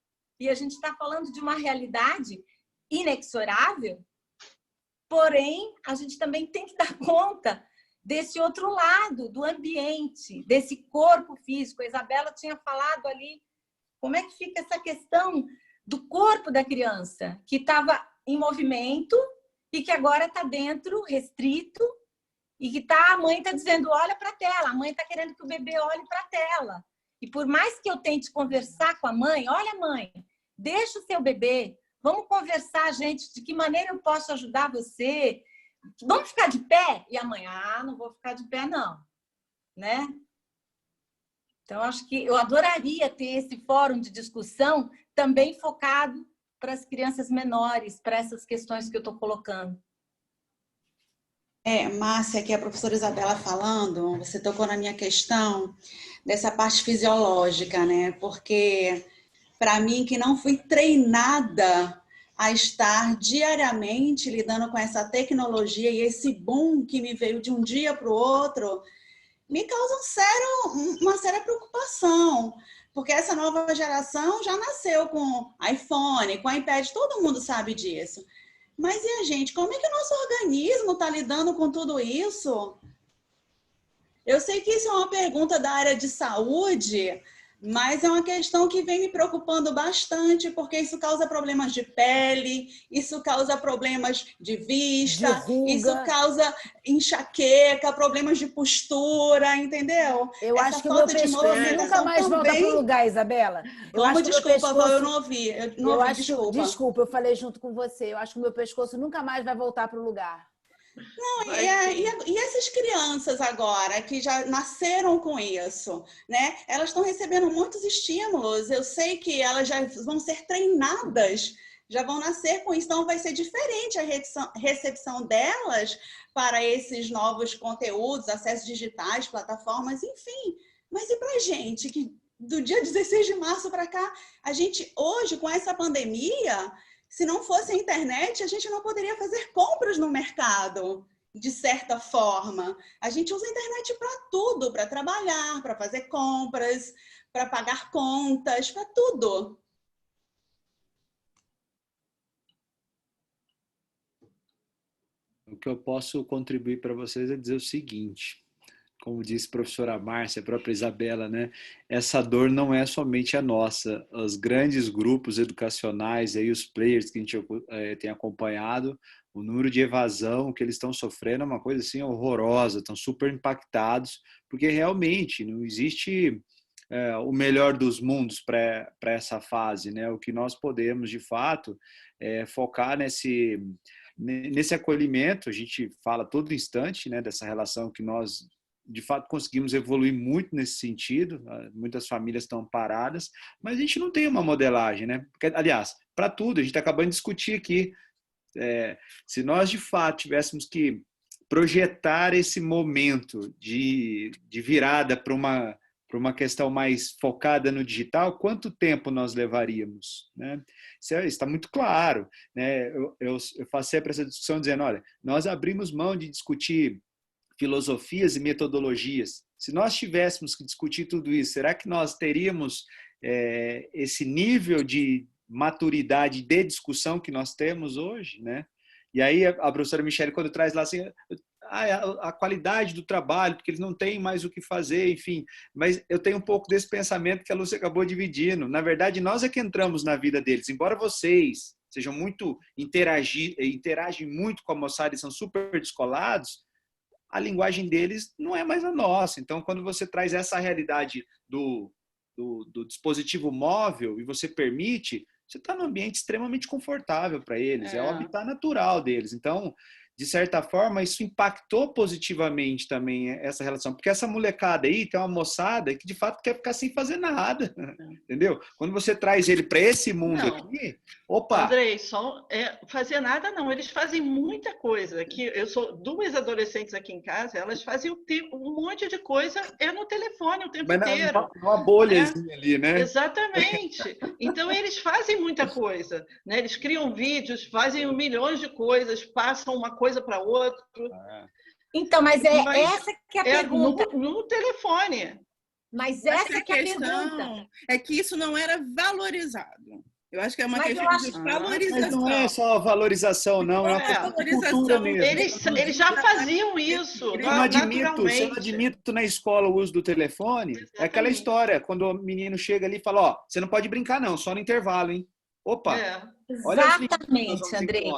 E a gente está falando de uma realidade inexorável, porém, a gente também tem que dar conta desse outro lado, do ambiente, desse corpo físico. A Isabela tinha falado ali como é que fica essa questão do corpo da criança, que estava em movimento e que agora está dentro, restrito, e que a mãe está dizendo, olha para a tela, a mãe está querendo que o bebê olhe para a tela. E por mais que eu tente conversar com a mãe, olha, mãe, deixa o seu bebê, vamos conversar, gente, de que maneira eu posso ajudar você? Vamos ficar de pé? E a mãe, não vou ficar de pé, não. Né? Então, acho que eu adoraria ter esse fórum de discussão também focado para as crianças menores, para essas questões que eu estou colocando. Márcia, aqui a professora Isabela falando, você tocou na minha questão dessa parte fisiológica, né? Porque, para mim, que não fui treinada a estar diariamente lidando com essa tecnologia e esse boom que me veio de um dia para o outro, me causa uma séria preocupação, porque essa nova geração já nasceu com iPhone, com iPad, todo mundo sabe disso. Mas e a gente? Como é que o nosso organismo está lidando com tudo isso? Eu sei que isso é uma pergunta da área de saúde, mas é uma questão que vem me preocupando bastante, porque isso causa problemas de pele, isso causa problemas de vista, isso causa enxaqueca, problemas de postura, entendeu? Eu acho que o meu pescoço nunca mais volta para o lugar, Isabela. Desculpa, Val, eu não ouvi. Desculpa, eu falei junto com você. Eu acho que o meu pescoço nunca mais vai voltar para o lugar. Não, e essas crianças agora que já nasceram com isso, né? Elas estão recebendo muitos estímulos. Eu sei que elas já vão ser treinadas, já vão nascer com isso, então vai ser diferente a recepção delas para esses novos conteúdos, acessos digitais, plataformas, enfim. Mas e para a gente que do dia 16 de março para cá, a gente hoje com essa pandemia, se não fosse a internet, a gente não poderia fazer compras no mercado, de certa forma. A gente usa a internet para tudo, para trabalhar, para fazer compras, para pagar contas, para tudo. O que eu posso contribuir para vocês é dizer o seguinte: como disse a professora Márcia, a própria Isabela, né? Essa dor não é somente a nossa. Os grandes grupos educacionais, aí, os players que a gente tem acompanhado, o número de evasão que eles estão sofrendo é uma coisa assim horrorosa, estão super impactados, porque realmente não existe o melhor dos mundos para essa fase, né? O que nós podemos, de fato, focar nesse acolhimento. A gente fala todo instante, né, dessa relação que nós, de fato, conseguimos evoluir muito nesse sentido. Muitas famílias estão paradas, mas a gente não tem uma modelagem, né? Porque, aliás, para tudo, a gente está acabando de discutir aqui. Se nós, de fato, tivéssemos que projetar esse momento de virada para uma questão mais focada no digital, quanto tempo nós levaríamos, né? Isso está muito claro, né? Eu faço sempre essa discussão dizendo, olha, nós abrimos mão de discutir filosofias e metodologias. Se nós tivéssemos que discutir tudo isso, será que nós teríamos esse nível de maturidade de discussão que nós temos hoje, né? E aí a professora Michele, quando traz lá assim, a qualidade do trabalho, porque eles não têm mais o que fazer, enfim. Mas eu tenho um pouco desse pensamento que a Lúcia acabou dividindo. Na verdade, nós é que entramos na vida deles. Embora vocês sejam muito interagem muito com a moçada e são super descolados, a linguagem deles não é mais a nossa. Então, quando você traz essa realidade do dispositivo móvel e você permite, você está num ambiente extremamente confortável para eles, é o habitat natural deles. Então, de certa forma, isso impactou positivamente também essa relação. Porque essa molecada aí tem uma moçada que, de fato, quer ficar sem fazer nada. Entendeu? Quando você traz ele para esse mundo aqui, opa! Andrei, fazer nada não. Eles fazem muita coisa. Aqui, eu sou 2 adolescentes aqui em casa, elas fazem um monte de coisa no telefone o tempo inteiro. Uma bolhazinha ali, né? Exatamente. Então, eles fazem muita coisa. Né? Eles criam vídeos, fazem milhões de coisas, passam uma coisa para outro. Então, mas essa que é a pergunta. No telefone. Mas essa que é a pergunta. É que isso não era valorizado. Eu acho que é uma questão de valorização. Mas não é só valorização, não. É uma questão de cultura mesmo. Eles já faziam isso. Se eu não admito na escola o uso do telefone, é aquela história, quando o menino chega ali e fala, ó, você não pode brincar não, só no intervalo, hein? Opa! Exatamente, Andrei.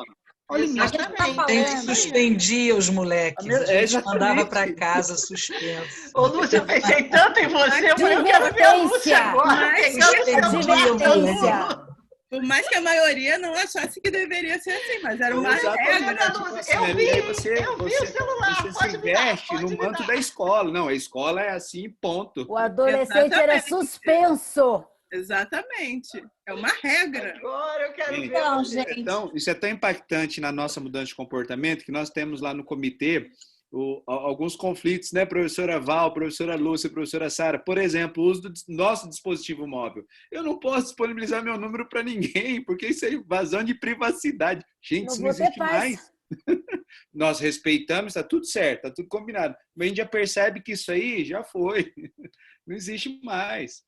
A gente suspendia os moleques, a gente mandava para casa suspenso. Ô, Lúcia, eu pensei tanto em você, eu falei, eu quero ver a Lúcia agora. Por mais que a maioria não achasse que deveria ser assim, mas era uma regra. Eu vi o celular. Você se veste no manto da escola. Não, a escola é assim, ponto. O adolescente era suspenso. Exatamente. É uma regra. Agora eu quero ver. Não, gente. Então, isso é tão impactante na nossa mudança de comportamento que nós temos lá no comitê alguns conflitos, né, professora Val, professora Lúcia, professora Sara. Por exemplo, o uso do nosso dispositivo móvel. Eu não posso disponibilizar meu número para ninguém, porque isso é invasão de privacidade. Gente, isso não existe mais. Nós respeitamos, está tudo certo, está tudo combinado. Mas a gente já percebe que isso aí já foi. Não existe mais.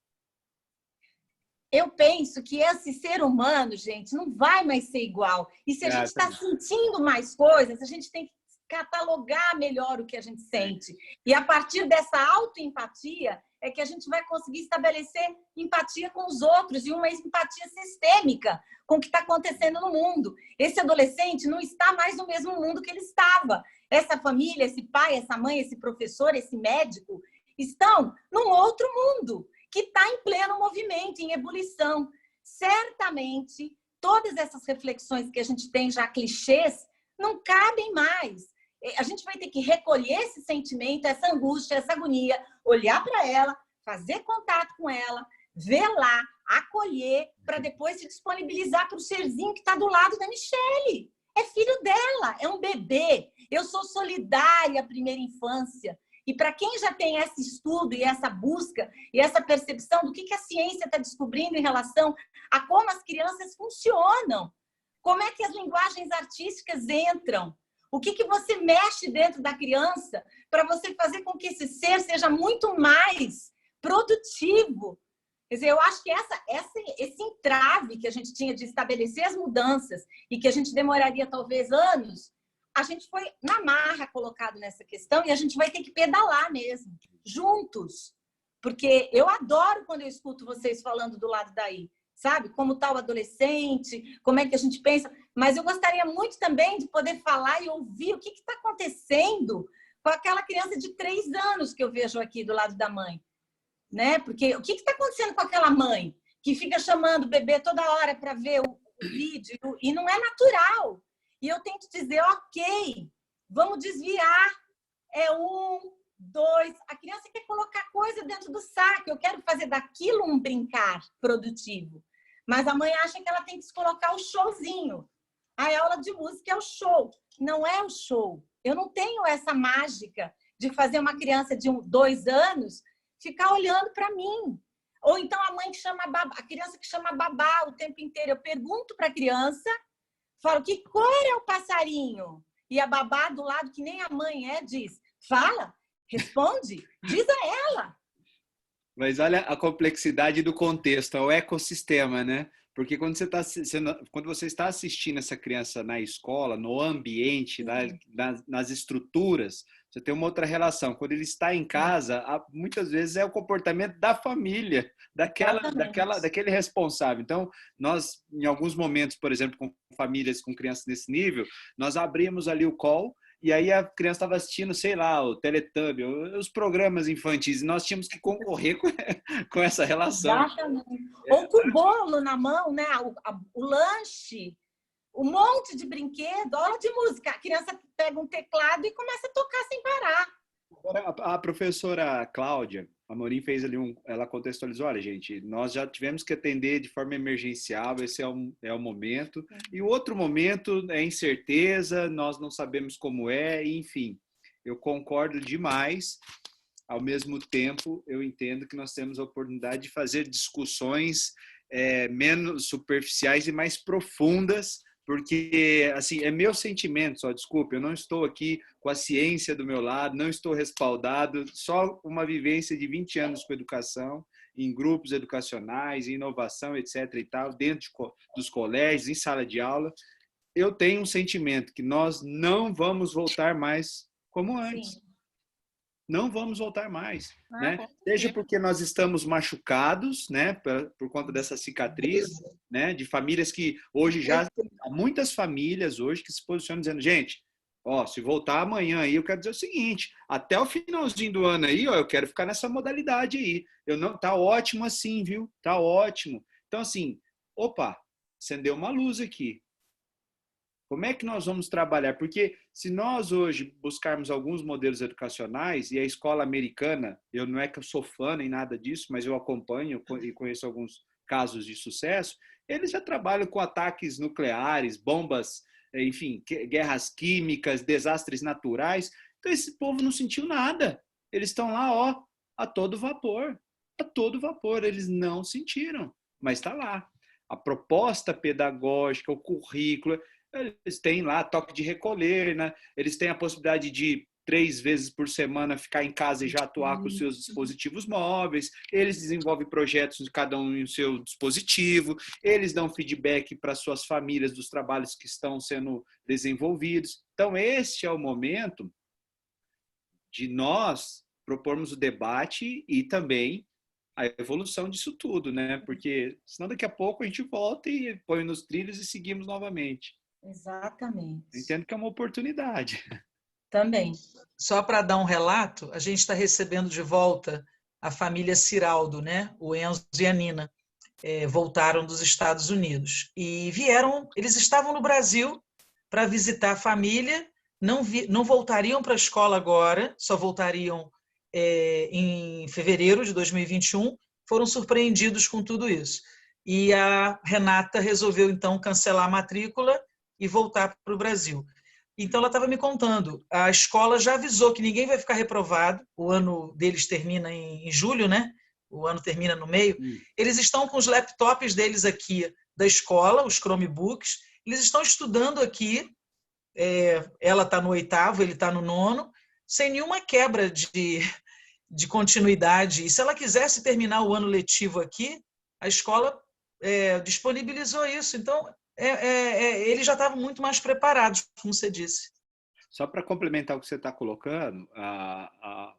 Eu penso que esse ser humano, gente, não vai mais ser igual. E se a gente está sentindo mais coisas, a gente tem que catalogar melhor o que a gente sente. E a partir dessa autoempatia é que a gente vai conseguir estabelecer empatia com os outros e uma empatia sistêmica com o que está acontecendo no mundo. Esse adolescente não está mais no mesmo mundo que ele estava. Essa família, esse pai, essa mãe, esse professor, esse médico, estão num outro mundo que está em pleno movimento, em ebulição. Certamente, todas essas reflexões que a gente tem já clichês não cabem mais. A gente vai ter que recolher esse sentimento, essa angústia, essa agonia, olhar para ela, fazer contato com ela, velar, acolher, para depois se disponibilizar para o serzinho que está do lado da Michele. É filho dela, é um bebê. Eu sou solidária à primeira infância. E para quem já tem esse estudo e essa busca e essa percepção do que a ciência está descobrindo em relação a como as crianças funcionam, como é que as linguagens artísticas entram, o que você mexe dentro da criança para você fazer com que esse ser seja muito mais produtivo. Quer dizer, eu acho que esse entrave que a gente tinha de estabelecer as mudanças e que a gente demoraria talvez anos, a gente foi na marra colocado nessa questão e a gente vai ter que pedalar mesmo, juntos. Porque eu adoro quando eu escuto vocês falando do lado daí, sabe? Como está o adolescente, como é que a gente pensa. Mas eu gostaria muito também de poder falar e ouvir o que está acontecendo com aquela criança de 3 anos que eu vejo aqui do lado da mãe. Né? Porque o que está acontecendo com aquela mãe que fica chamando o bebê toda hora para ver o vídeo e não é natural. E eu tento dizer, ok, vamos desviar. É 1, 2. A criança quer colocar coisa dentro do saco. Eu quero fazer daquilo um brincar produtivo. Mas a mãe acha que ela tem que colocar o showzinho. A aula de música é o show. Não é o show. Eu não tenho essa mágica de fazer uma criança de 2 anos ficar olhando para mim. Ou então a mãe que chama babá, a criança que chama babá o tempo inteiro. Eu pergunto para a criança, falo, que cor é o passarinho? E a babá do lado, que nem a mãe diz, fala, responde, diz a ela. Mas olha a complexidade do contexto, é o ecossistema, né? Porque quando você está assistindo essa criança na escola, no ambiente, nas estruturas, você tem uma outra relação. Quando ele está em casa, muitas vezes é o comportamento da família, daquele responsável. Então, nós, em alguns momentos, por exemplo, com famílias com crianças desse nível, nós abrimos ali o call e aí a criança estava assistindo, sei lá, o Teletubby, os programas infantis, e nós tínhamos que concorrer com essa relação. Exatamente. Ou com o bolo na mão, né? O lanche, um monte de brinquedo, aula de música. A criança pega um teclado e começa a tocar sem parar. Agora, a professora Cláudia Amorim fez ali ela contextualizou, olha, gente, nós já tivemos que atender de forma emergencial, esse é o momento. E o outro momento é incerteza, nós não sabemos como enfim. Eu concordo demais. Ao mesmo tempo, eu entendo que nós temos a oportunidade de fazer discussões menos superficiais e mais profundas, porque, assim, é meu sentimento, só desculpe, eu não estou aqui com a ciência do meu lado, não estou respaldado, só uma vivência de 20 anos com educação, em grupos educacionais, em inovação, etc. e tal, dentro dos colégios, em sala de aula. Eu tenho um sentimento que nós não vamos voltar mais como antes. Sim. Não vamos voltar mais, né? Seja porque nós estamos machucados, né, por conta dessa cicatriz, né, de famílias que hoje há muitas famílias hoje que se posicionam dizendo, gente, se voltar amanhã aí, eu quero dizer o seguinte, até o finalzinho do ano aí, eu quero ficar nessa modalidade aí. Tá ótimo assim, viu? Tá ótimo. Então assim, acendeu uma luz aqui. Como é que nós vamos trabalhar? Porque se nós hoje buscarmos alguns modelos educacionais, e a escola americana, não é que eu sou fã nem nada disso, mas eu acompanho e conheço alguns casos de sucesso, eles já trabalham com ataques nucleares, bombas, enfim, guerras químicas, desastres naturais. Então esse povo não sentiu nada. Eles estão lá, a todo vapor. A todo vapor. Eles não sentiram, mas está lá. A proposta pedagógica, o currículo... Eles têm lá toque de recolher, né? Eles têm a possibilidade de 3 vezes por semana ficar em casa e já atuar com os seus dispositivos móveis. Eles desenvolvem projetos de cada um em seu dispositivo. Eles dão feedback para suas famílias dos trabalhos que estão sendo desenvolvidos. Então, este é o momento de nós propormos o debate e também a evolução disso tudo, né? Porque senão daqui a pouco a gente volta e põe nos trilhos e seguimos novamente. Exatamente. Entendo que é uma oportunidade. Também. Só para dar um relato, a gente está recebendo de volta a família Ciraldo, né? O Enzo e a Nina voltaram dos Estados Unidos. E eles estavam no Brasil para visitar a família, não voltariam para a escola agora, só voltariam em fevereiro de 2021, foram surpreendidos com tudo isso. E a Renata resolveu, então, cancelar a matrícula e voltar para o Brasil. Então, ela estava me contando, a escola já avisou que ninguém vai ficar reprovado, o ano deles termina em julho, né? O ano termina no meio. Eles estão com os laptops deles aqui da escola, os Chromebooks, eles estão estudando aqui, ela está no 8º, ele está no 9º, sem nenhuma quebra de continuidade. E se ela quisesse terminar o ano letivo aqui, a escola disponibilizou isso. Então, eles já estavam muito mais preparados, como você disse. Só para complementar o que você está colocando,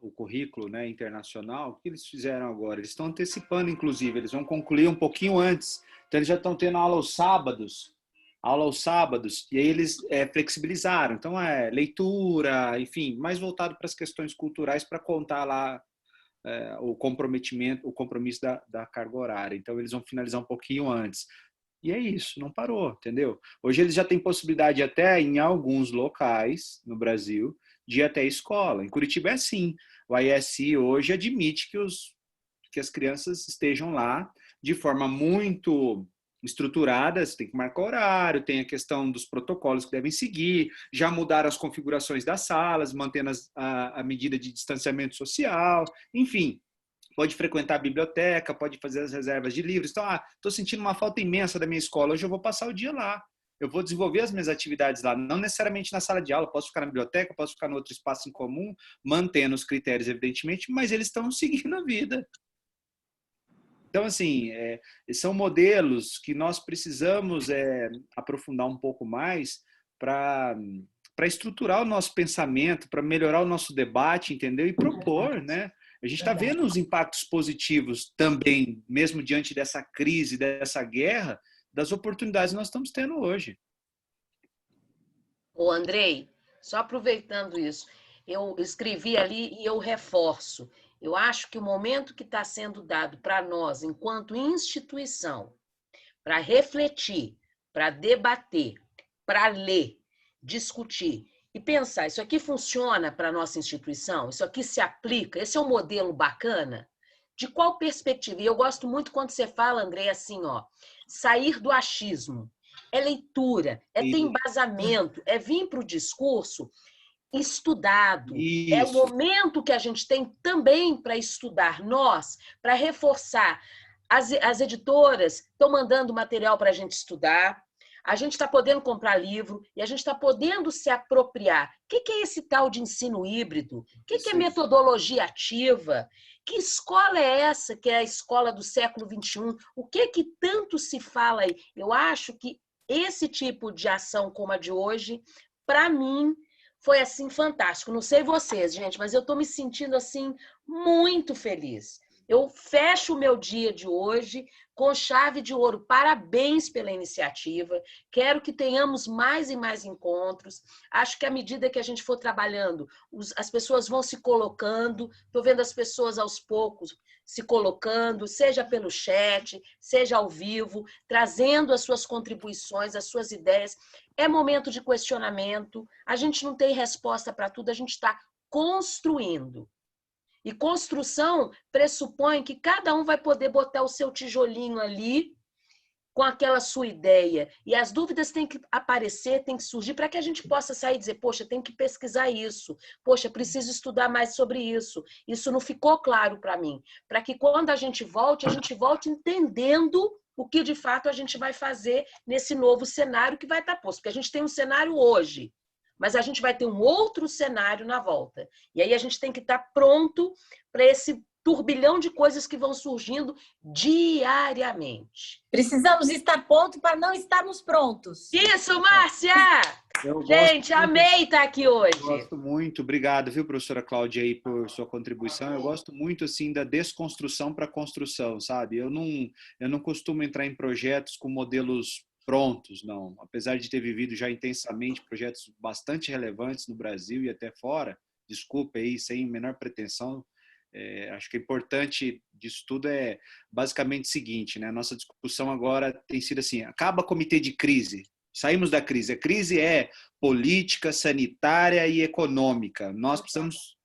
o currículo, né, internacional, o que eles fizeram agora? Eles estão antecipando, inclusive, eles vão concluir um pouquinho antes. Então, eles já estão tendo aula aos sábados, e aí eles flexibilizaram. Então, leitura, enfim, mais voltado para as questões culturais, para contar lá o compromisso da carga horária. Então, eles vão finalizar um pouquinho antes. E é isso, não parou, entendeu? Hoje eles já têm possibilidade até, em alguns locais no Brasil, de ir até a escola. Em Curitiba é assim. O ISI hoje admite que as crianças estejam lá de forma muito estruturada, você tem que marcar horário, tem a questão dos protocolos que devem seguir, já mudaram as configurações das salas, mantendo a medida de distanciamento social, enfim. Pode frequentar a biblioteca, pode fazer as reservas de livros. Então, estou sentindo uma falta imensa da minha escola, hoje eu vou passar o dia lá. Eu vou desenvolver as minhas atividades lá, não necessariamente na sala de aula, posso ficar na biblioteca, posso ficar no outro espaço em comum, mantendo os critérios, evidentemente, mas eles estão seguindo a vida. Então, assim, são modelos que nós precisamos aprofundar um pouco mais para estruturar o nosso pensamento, para melhorar o nosso debate, entendeu? E propor, né? A gente está vendo os impactos positivos também, mesmo diante dessa crise, dessa guerra, das oportunidades que nós estamos tendo hoje. Ô, Andrei, só aproveitando isso, eu escrevi ali e eu reforço. Eu acho que o momento que está sendo dado para nós, enquanto instituição, para refletir, para debater, para ler, discutir, e pensar, isso aqui funciona para a nossa instituição? Isso aqui se aplica? Esse é um modelo bacana? De qual perspectiva? E eu gosto muito quando você fala, André, assim, sair do achismo. É leitura, ter embasamento, vir para o discurso estudado. Isso. É o momento que a gente tem também para estudar nós, para reforçar. As editoras estão mandando material para a gente estudar, a gente está podendo comprar livro e a gente está podendo se apropriar. O que é esse tal de ensino híbrido? O que é metodologia ativa? Que escola é essa que é a escola do século XXI? O que tanto se fala aí? Eu acho que esse tipo de ação como a de hoje, para mim, foi assim fantástico. Não sei vocês, gente, mas eu estou me sentindo assim muito feliz. Eu fecho o meu dia de hoje com chave de ouro. Parabéns pela iniciativa. Quero que tenhamos mais e mais encontros. Acho que à medida que a gente for trabalhando, as pessoas vão se colocando. Estou vendo as pessoas aos poucos se colocando, seja pelo chat, seja ao vivo, trazendo as suas contribuições, as suas ideias. É momento de questionamento. A gente não tem resposta para tudo, a gente está construindo. E construção pressupõe que cada um vai poder botar o seu tijolinho ali com aquela sua ideia. E as dúvidas têm que aparecer, têm que surgir para que a gente possa sair e dizer, poxa, tem que pesquisar isso. Poxa, preciso estudar mais sobre isso. Isso não ficou claro para mim. Para que quando a gente volte entendendo o que de fato a gente vai fazer nesse novo cenário que vai estar posto. Porque a gente tem um cenário hoje, mas a gente vai ter um outro cenário na volta. E aí a gente tem que estar pronto para esse turbilhão de coisas que vão surgindo diariamente. Precisamos estar prontos para não estarmos prontos. Isso, Márcia! Gente, amei estar aqui hoje. Eu gosto muito. Obrigado, viu, professora Cláudia, aí, por sua contribuição. Eu gosto muito, assim, da desconstrução para a construção, sabe? Eu não costumo entrar em projetos com modelos prontos, não. Apesar de ter vivido já intensamente projetos bastante relevantes no Brasil e até fora, desculpa aí, sem menor pretensão, acho que o importante disso tudo é basicamente o seguinte, né? A nossa discussão agora tem sido assim, acaba comitê de crise, saímos da crise. A crise é política, sanitária e econômica. Nós precisamos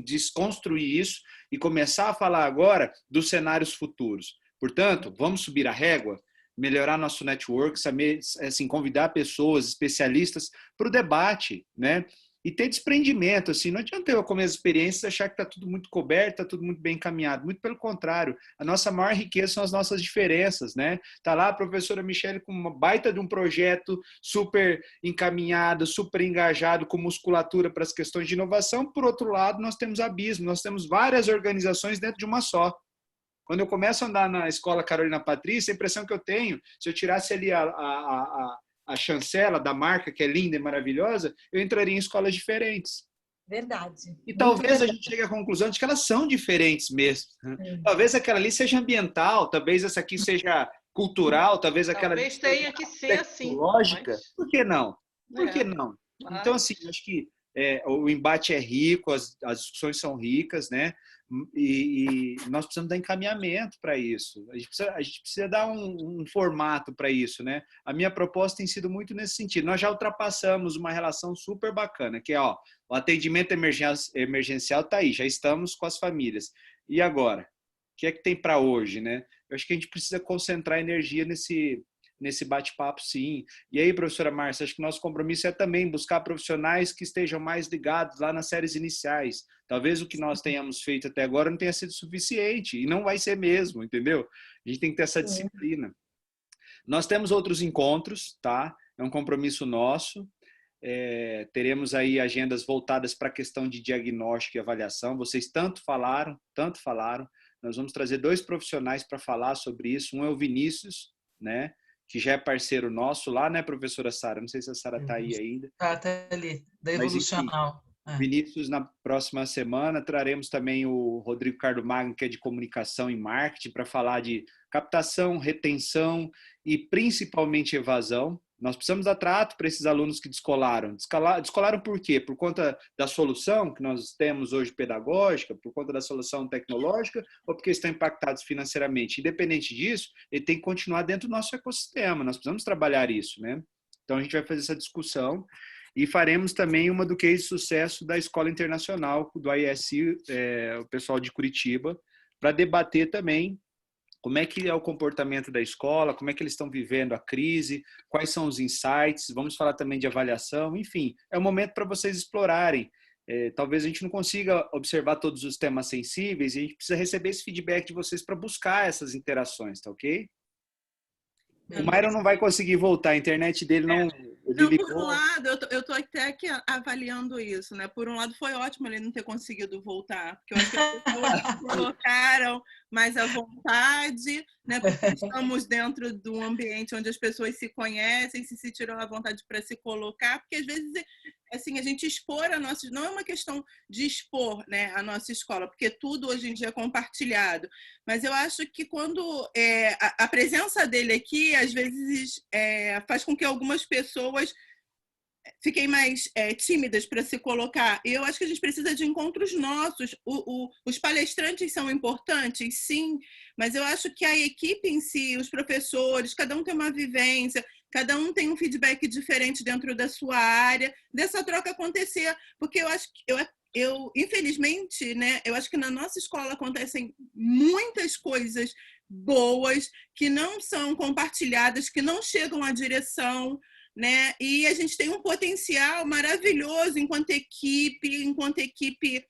desconstruir isso e começar a falar agora dos cenários futuros. Portanto, vamos subir a régua, melhorar nosso network, saber, assim, convidar pessoas, especialistas para o debate, né? E ter desprendimento, assim, não adianta eu, com minhas experiências, achar que está tudo muito coberto, está tudo muito bem encaminhado. Muito pelo contrário, a nossa maior riqueza são as nossas diferenças, né? Está lá a professora Michele com uma baita de um projeto super encaminhado, super engajado, com musculatura para as questões de inovação. Por outro lado, nós temos abismo, nós temos várias organizações dentro de uma só. Quando eu começo a andar na escola Carolina Patrícia, a impressão que eu tenho, se eu tirasse ali a a chancela da marca, que é linda e maravilhosa, eu entraria em escolas diferentes. Verdade. E talvez a gente chegue à conclusão de que elas são diferentes mesmo. Talvez aquela ali seja ambiental, talvez essa aqui seja cultural, talvez aquela talvez tenha que ser assim. Lógica. Mas... Por que não? Por que não? Claro. Então, assim, acho que o embate é rico, as discussões são ricas, né? E nós precisamos dar encaminhamento para isso. A gente precisa dar um formato para isso, né? A minha proposta tem sido muito nesse sentido. Nós já ultrapassamos uma relação super bacana, que é, o atendimento emergencial está aí, já estamos com as famílias. E agora? O que é que tem para hoje, né? Eu acho que a gente precisa concentrar energia nesse bate-papo, sim. E aí, professora Márcia, acho que nosso compromisso é também buscar profissionais que estejam mais ligados lá nas séries iniciais. Talvez o que nós tenhamos feito até agora não tenha sido suficiente, e não vai ser mesmo, entendeu? A gente tem que ter essa disciplina. Nós temos outros encontros, tá? É um compromisso nosso. Teremos aí agendas voltadas para a questão de diagnóstico e avaliação. Vocês tanto falaram. Nós vamos trazer 2 profissionais para falar sobre isso. Um é o Vinícius, né? Que já é parceiro nosso lá, né, professora Sara? Não sei se a Sara está aí ainda. Está ali, da Evolucional. Vinícius, na próxima semana, traremos também o Rodrigo Cardo Magno, que é de comunicação e marketing, para falar de captação, retenção e principalmente evasão. Nós precisamos dar trato para esses alunos que descolaram. Descolaram por quê? Por conta da solução que nós temos hoje pedagógica, por conta da solução tecnológica, ou porque estão impactados financeiramente? Independente disso, ele tem que continuar dentro do nosso ecossistema. Nós precisamos trabalhar isso, né? Então, a gente vai fazer essa discussão e faremos também uma do case de sucesso da Escola Internacional, do ISI, o pessoal de Curitiba, para debater também como é que é o comportamento da escola, como é que eles estão vivendo a crise, quais são os insights, vamos falar também de avaliação, enfim, é um momento para vocês explorarem. Talvez a gente não consiga observar todos os temas sensíveis, e a gente precisa receber esse feedback de vocês para buscar essas interações, tá ok? O Myron não vai conseguir voltar, a internet dele não... Não, por um lado, eu estou até aqui avaliando isso, né? Por um lado, foi ótimo ele não ter conseguido voltar, porque eu acho que as pessoas colocaram mais à vontade, né? Porque estamos dentro de um ambiente onde as pessoas se conhecem, se sentiram à vontade para se colocar, porque às vezes, assim, a gente expor a nossa... Não é uma questão de expor, né, a nossa escola, porque tudo hoje em dia é compartilhado, mas eu acho que quando a presença dele aqui, às vezes, faz com que algumas pessoas fiquem mais tímidas para se colocar. Eu acho que a gente precisa de encontros nossos. Os palestrantes são importantes, sim, mas eu acho que a equipe em si, os professores, cada um tem uma vivência, cada um tem um feedback diferente dentro da sua área, dessa troca acontecer, porque eu acho que infelizmente, né, eu acho que na nossa escola acontecem muitas coisas boas que não são compartilhadas, que não chegam à direção, né? E a gente tem um potencial maravilhoso enquanto equipe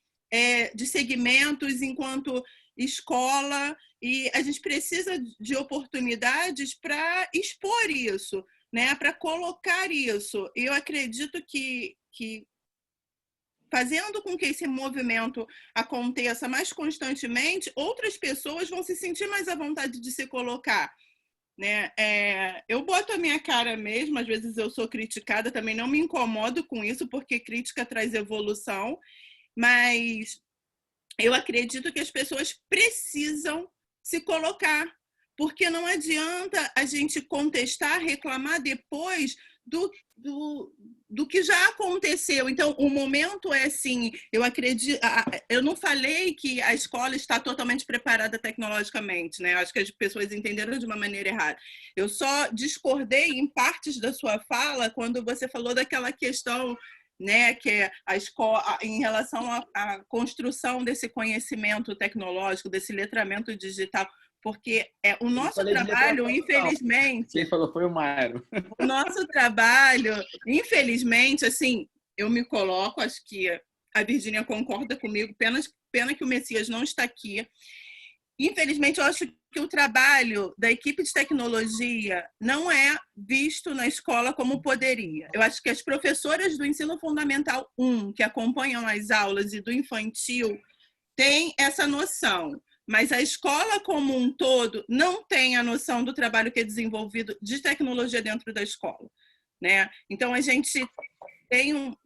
de segmentos, enquanto escola, e a gente precisa de oportunidades para expor isso, né? Para colocar isso. Eu acredito que fazendo com que esse movimento aconteça mais constantemente, outras pessoas vão se sentir mais à vontade de se colocar. Né? Eu boto a minha cara mesmo, às vezes eu sou criticada, também não me incomodo com isso, porque crítica traz evolução, mas eu acredito que as pessoas precisam se colocar, porque não adianta a gente contestar, reclamar depois do que já aconteceu. Então, o momento é assim, eu acredito, eu não falei que a escola está totalmente preparada tecnologicamente, né? Acho que as pessoas entenderam de uma maneira errada. Eu só discordei em partes da sua fala quando você falou daquela questão, né, que é a escola, em relação à construção desse conhecimento tecnológico, desse letramento digital, porque o nosso trabalho, infelizmente... Quem falou foi o Myron. O nosso trabalho, infelizmente, assim, eu me coloco, acho que a Virgínia concorda comigo, pena que o Messias não está aqui. Infelizmente, eu acho que o trabalho da equipe de tecnologia não é visto na escola como poderia. Eu acho que as professoras do ensino fundamental 1, que acompanham as aulas, e do infantil, têm essa noção. Mas a escola como um todo não tem a noção do trabalho que é desenvolvido de tecnologia dentro da escola. né? Então, a gente tem um... Não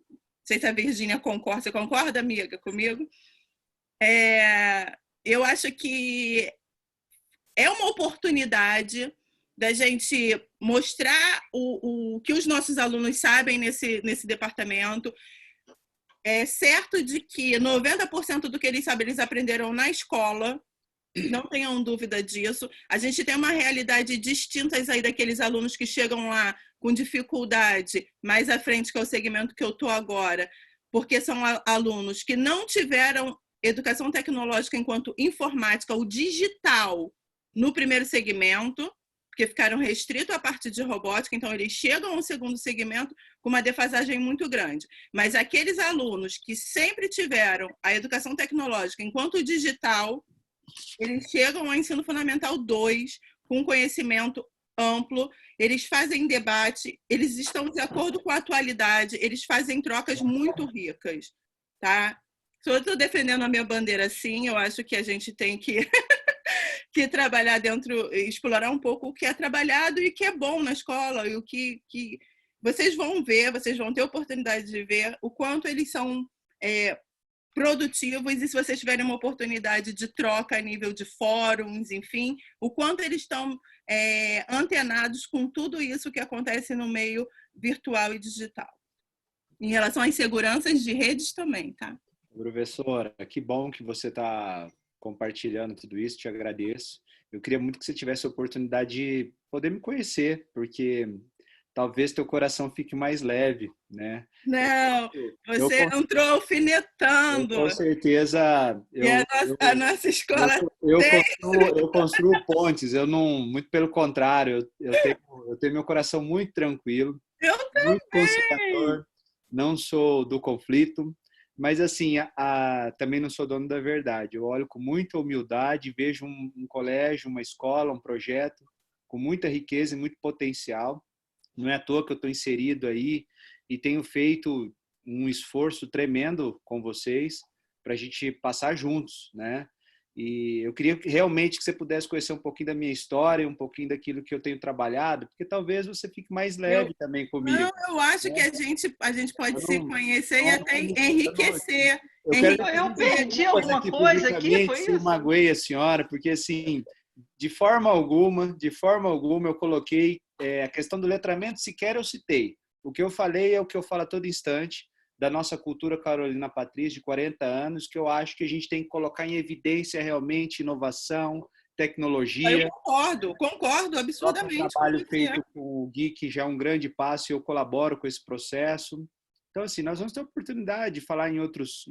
sei se a Virgínia concorda. Você concorda, amiga, comigo? Eu acho que é uma oportunidade da gente mostrar o que os nossos alunos sabem nesse departamento. É certo de que 90% do que eles sabem, eles aprenderam na escola, não tenham dúvida disso. A gente tem uma realidade distinta aí daqueles alunos que chegam lá com dificuldade mais à frente, que é o segmento que eu estou agora, porque são alunos que não tiveram educação tecnológica enquanto informática ou digital no primeiro segmento, porque ficaram restritos à parte de robótica, então eles chegam ao segundo segmento com uma defasagem muito grande. Mas aqueles alunos que sempre tiveram a educação tecnológica enquanto digital, eles chegam ao ensino fundamental 2 com conhecimento amplo, eles fazem debate, eles estão de acordo com a atualidade, eles fazem trocas muito ricas, tá? Se eu estou defendendo a minha bandeira assim, eu acho que a gente tem que, que trabalhar dentro, explorar um pouco o que é trabalhado e o que é bom na escola, e o que vocês vão ver, vocês vão ter oportunidade de ver o quanto eles são produtivos, e se vocês tiverem uma oportunidade de troca a nível de fóruns, enfim, o quanto eles estão antenados com tudo isso que acontece no meio virtual e digital. Em relação às seguranças de redes também, tá? Professora, que bom que você está compartilhando tudo isso, te agradeço. Eu queria muito que você tivesse a oportunidade de poder me conhecer, porque talvez teu coração fique mais leve, né? Não, você entrou alfinetando. Com certeza. A nossa escola eu construo pontes, eu não, muito pelo contrário, eu tenho meu coração muito tranquilo, muito conciliador, não sou do conflito, mas assim, também não sou dono da verdade. Eu olho com muita humildade, vejo um colégio, uma escola, um projeto com muita riqueza e muito potencial. Não é à toa que eu estou inserido aí e tenho feito um esforço tremendo com vocês para a gente passar juntos, né? E eu queria realmente que você pudesse conhecer um pouquinho da minha história, um pouquinho daquilo que eu tenho trabalhado, porque talvez você fique mais leve também comigo. Não, eu acho que a gente pode se conhecer e até enriquecer. Eu perdi alguma coisa aqui, foi isso? Eu magoei a senhora, porque assim, de forma alguma eu coloquei a questão do letramento, sequer eu citei. O que eu falei é o que eu falo a todo instante, da nossa cultura Carolina Patrícia, de 40 anos, que eu acho que a gente tem que colocar em evidência realmente inovação, tecnologia. Eu concordo absurdamente. O trabalho feito com o Gui, que já é um grande passo, e eu colaboro com esse processo. Então, assim, nós vamos ter a oportunidade de falar em outros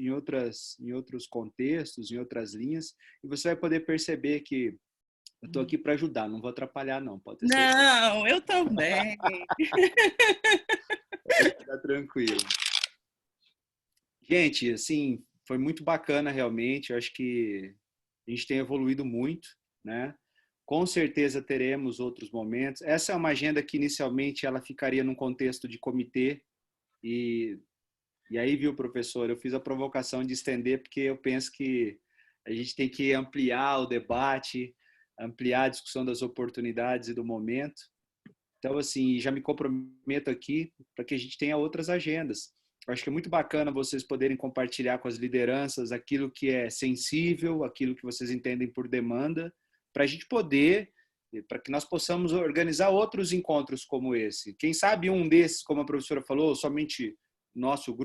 contextos, em outras linhas, e você vai poder perceber que eu estou aqui para ajudar, não vou atrapalhar, não. Pode ter certeza. Não, eu também. Tá tranquilo. Gente, assim, foi muito bacana realmente. Eu acho que a gente tem evoluído muito, né? Com certeza teremos outros momentos. Essa é uma agenda que inicialmente ela ficaria num contexto de comitê e aí, viu, professor, eu fiz a provocação de estender porque eu penso que a gente tem que ampliar o debate, ampliar a discussão das oportunidades e do momento. Então, assim, já me comprometo aqui para que a gente tenha outras agendas. Eu acho que é muito bacana vocês poderem compartilhar com as lideranças aquilo que é sensível, aquilo que vocês entendem por demanda, para a gente poder, para que nós possamos organizar outros encontros como esse. Quem sabe um desses, como a professora falou, somente nosso grupo,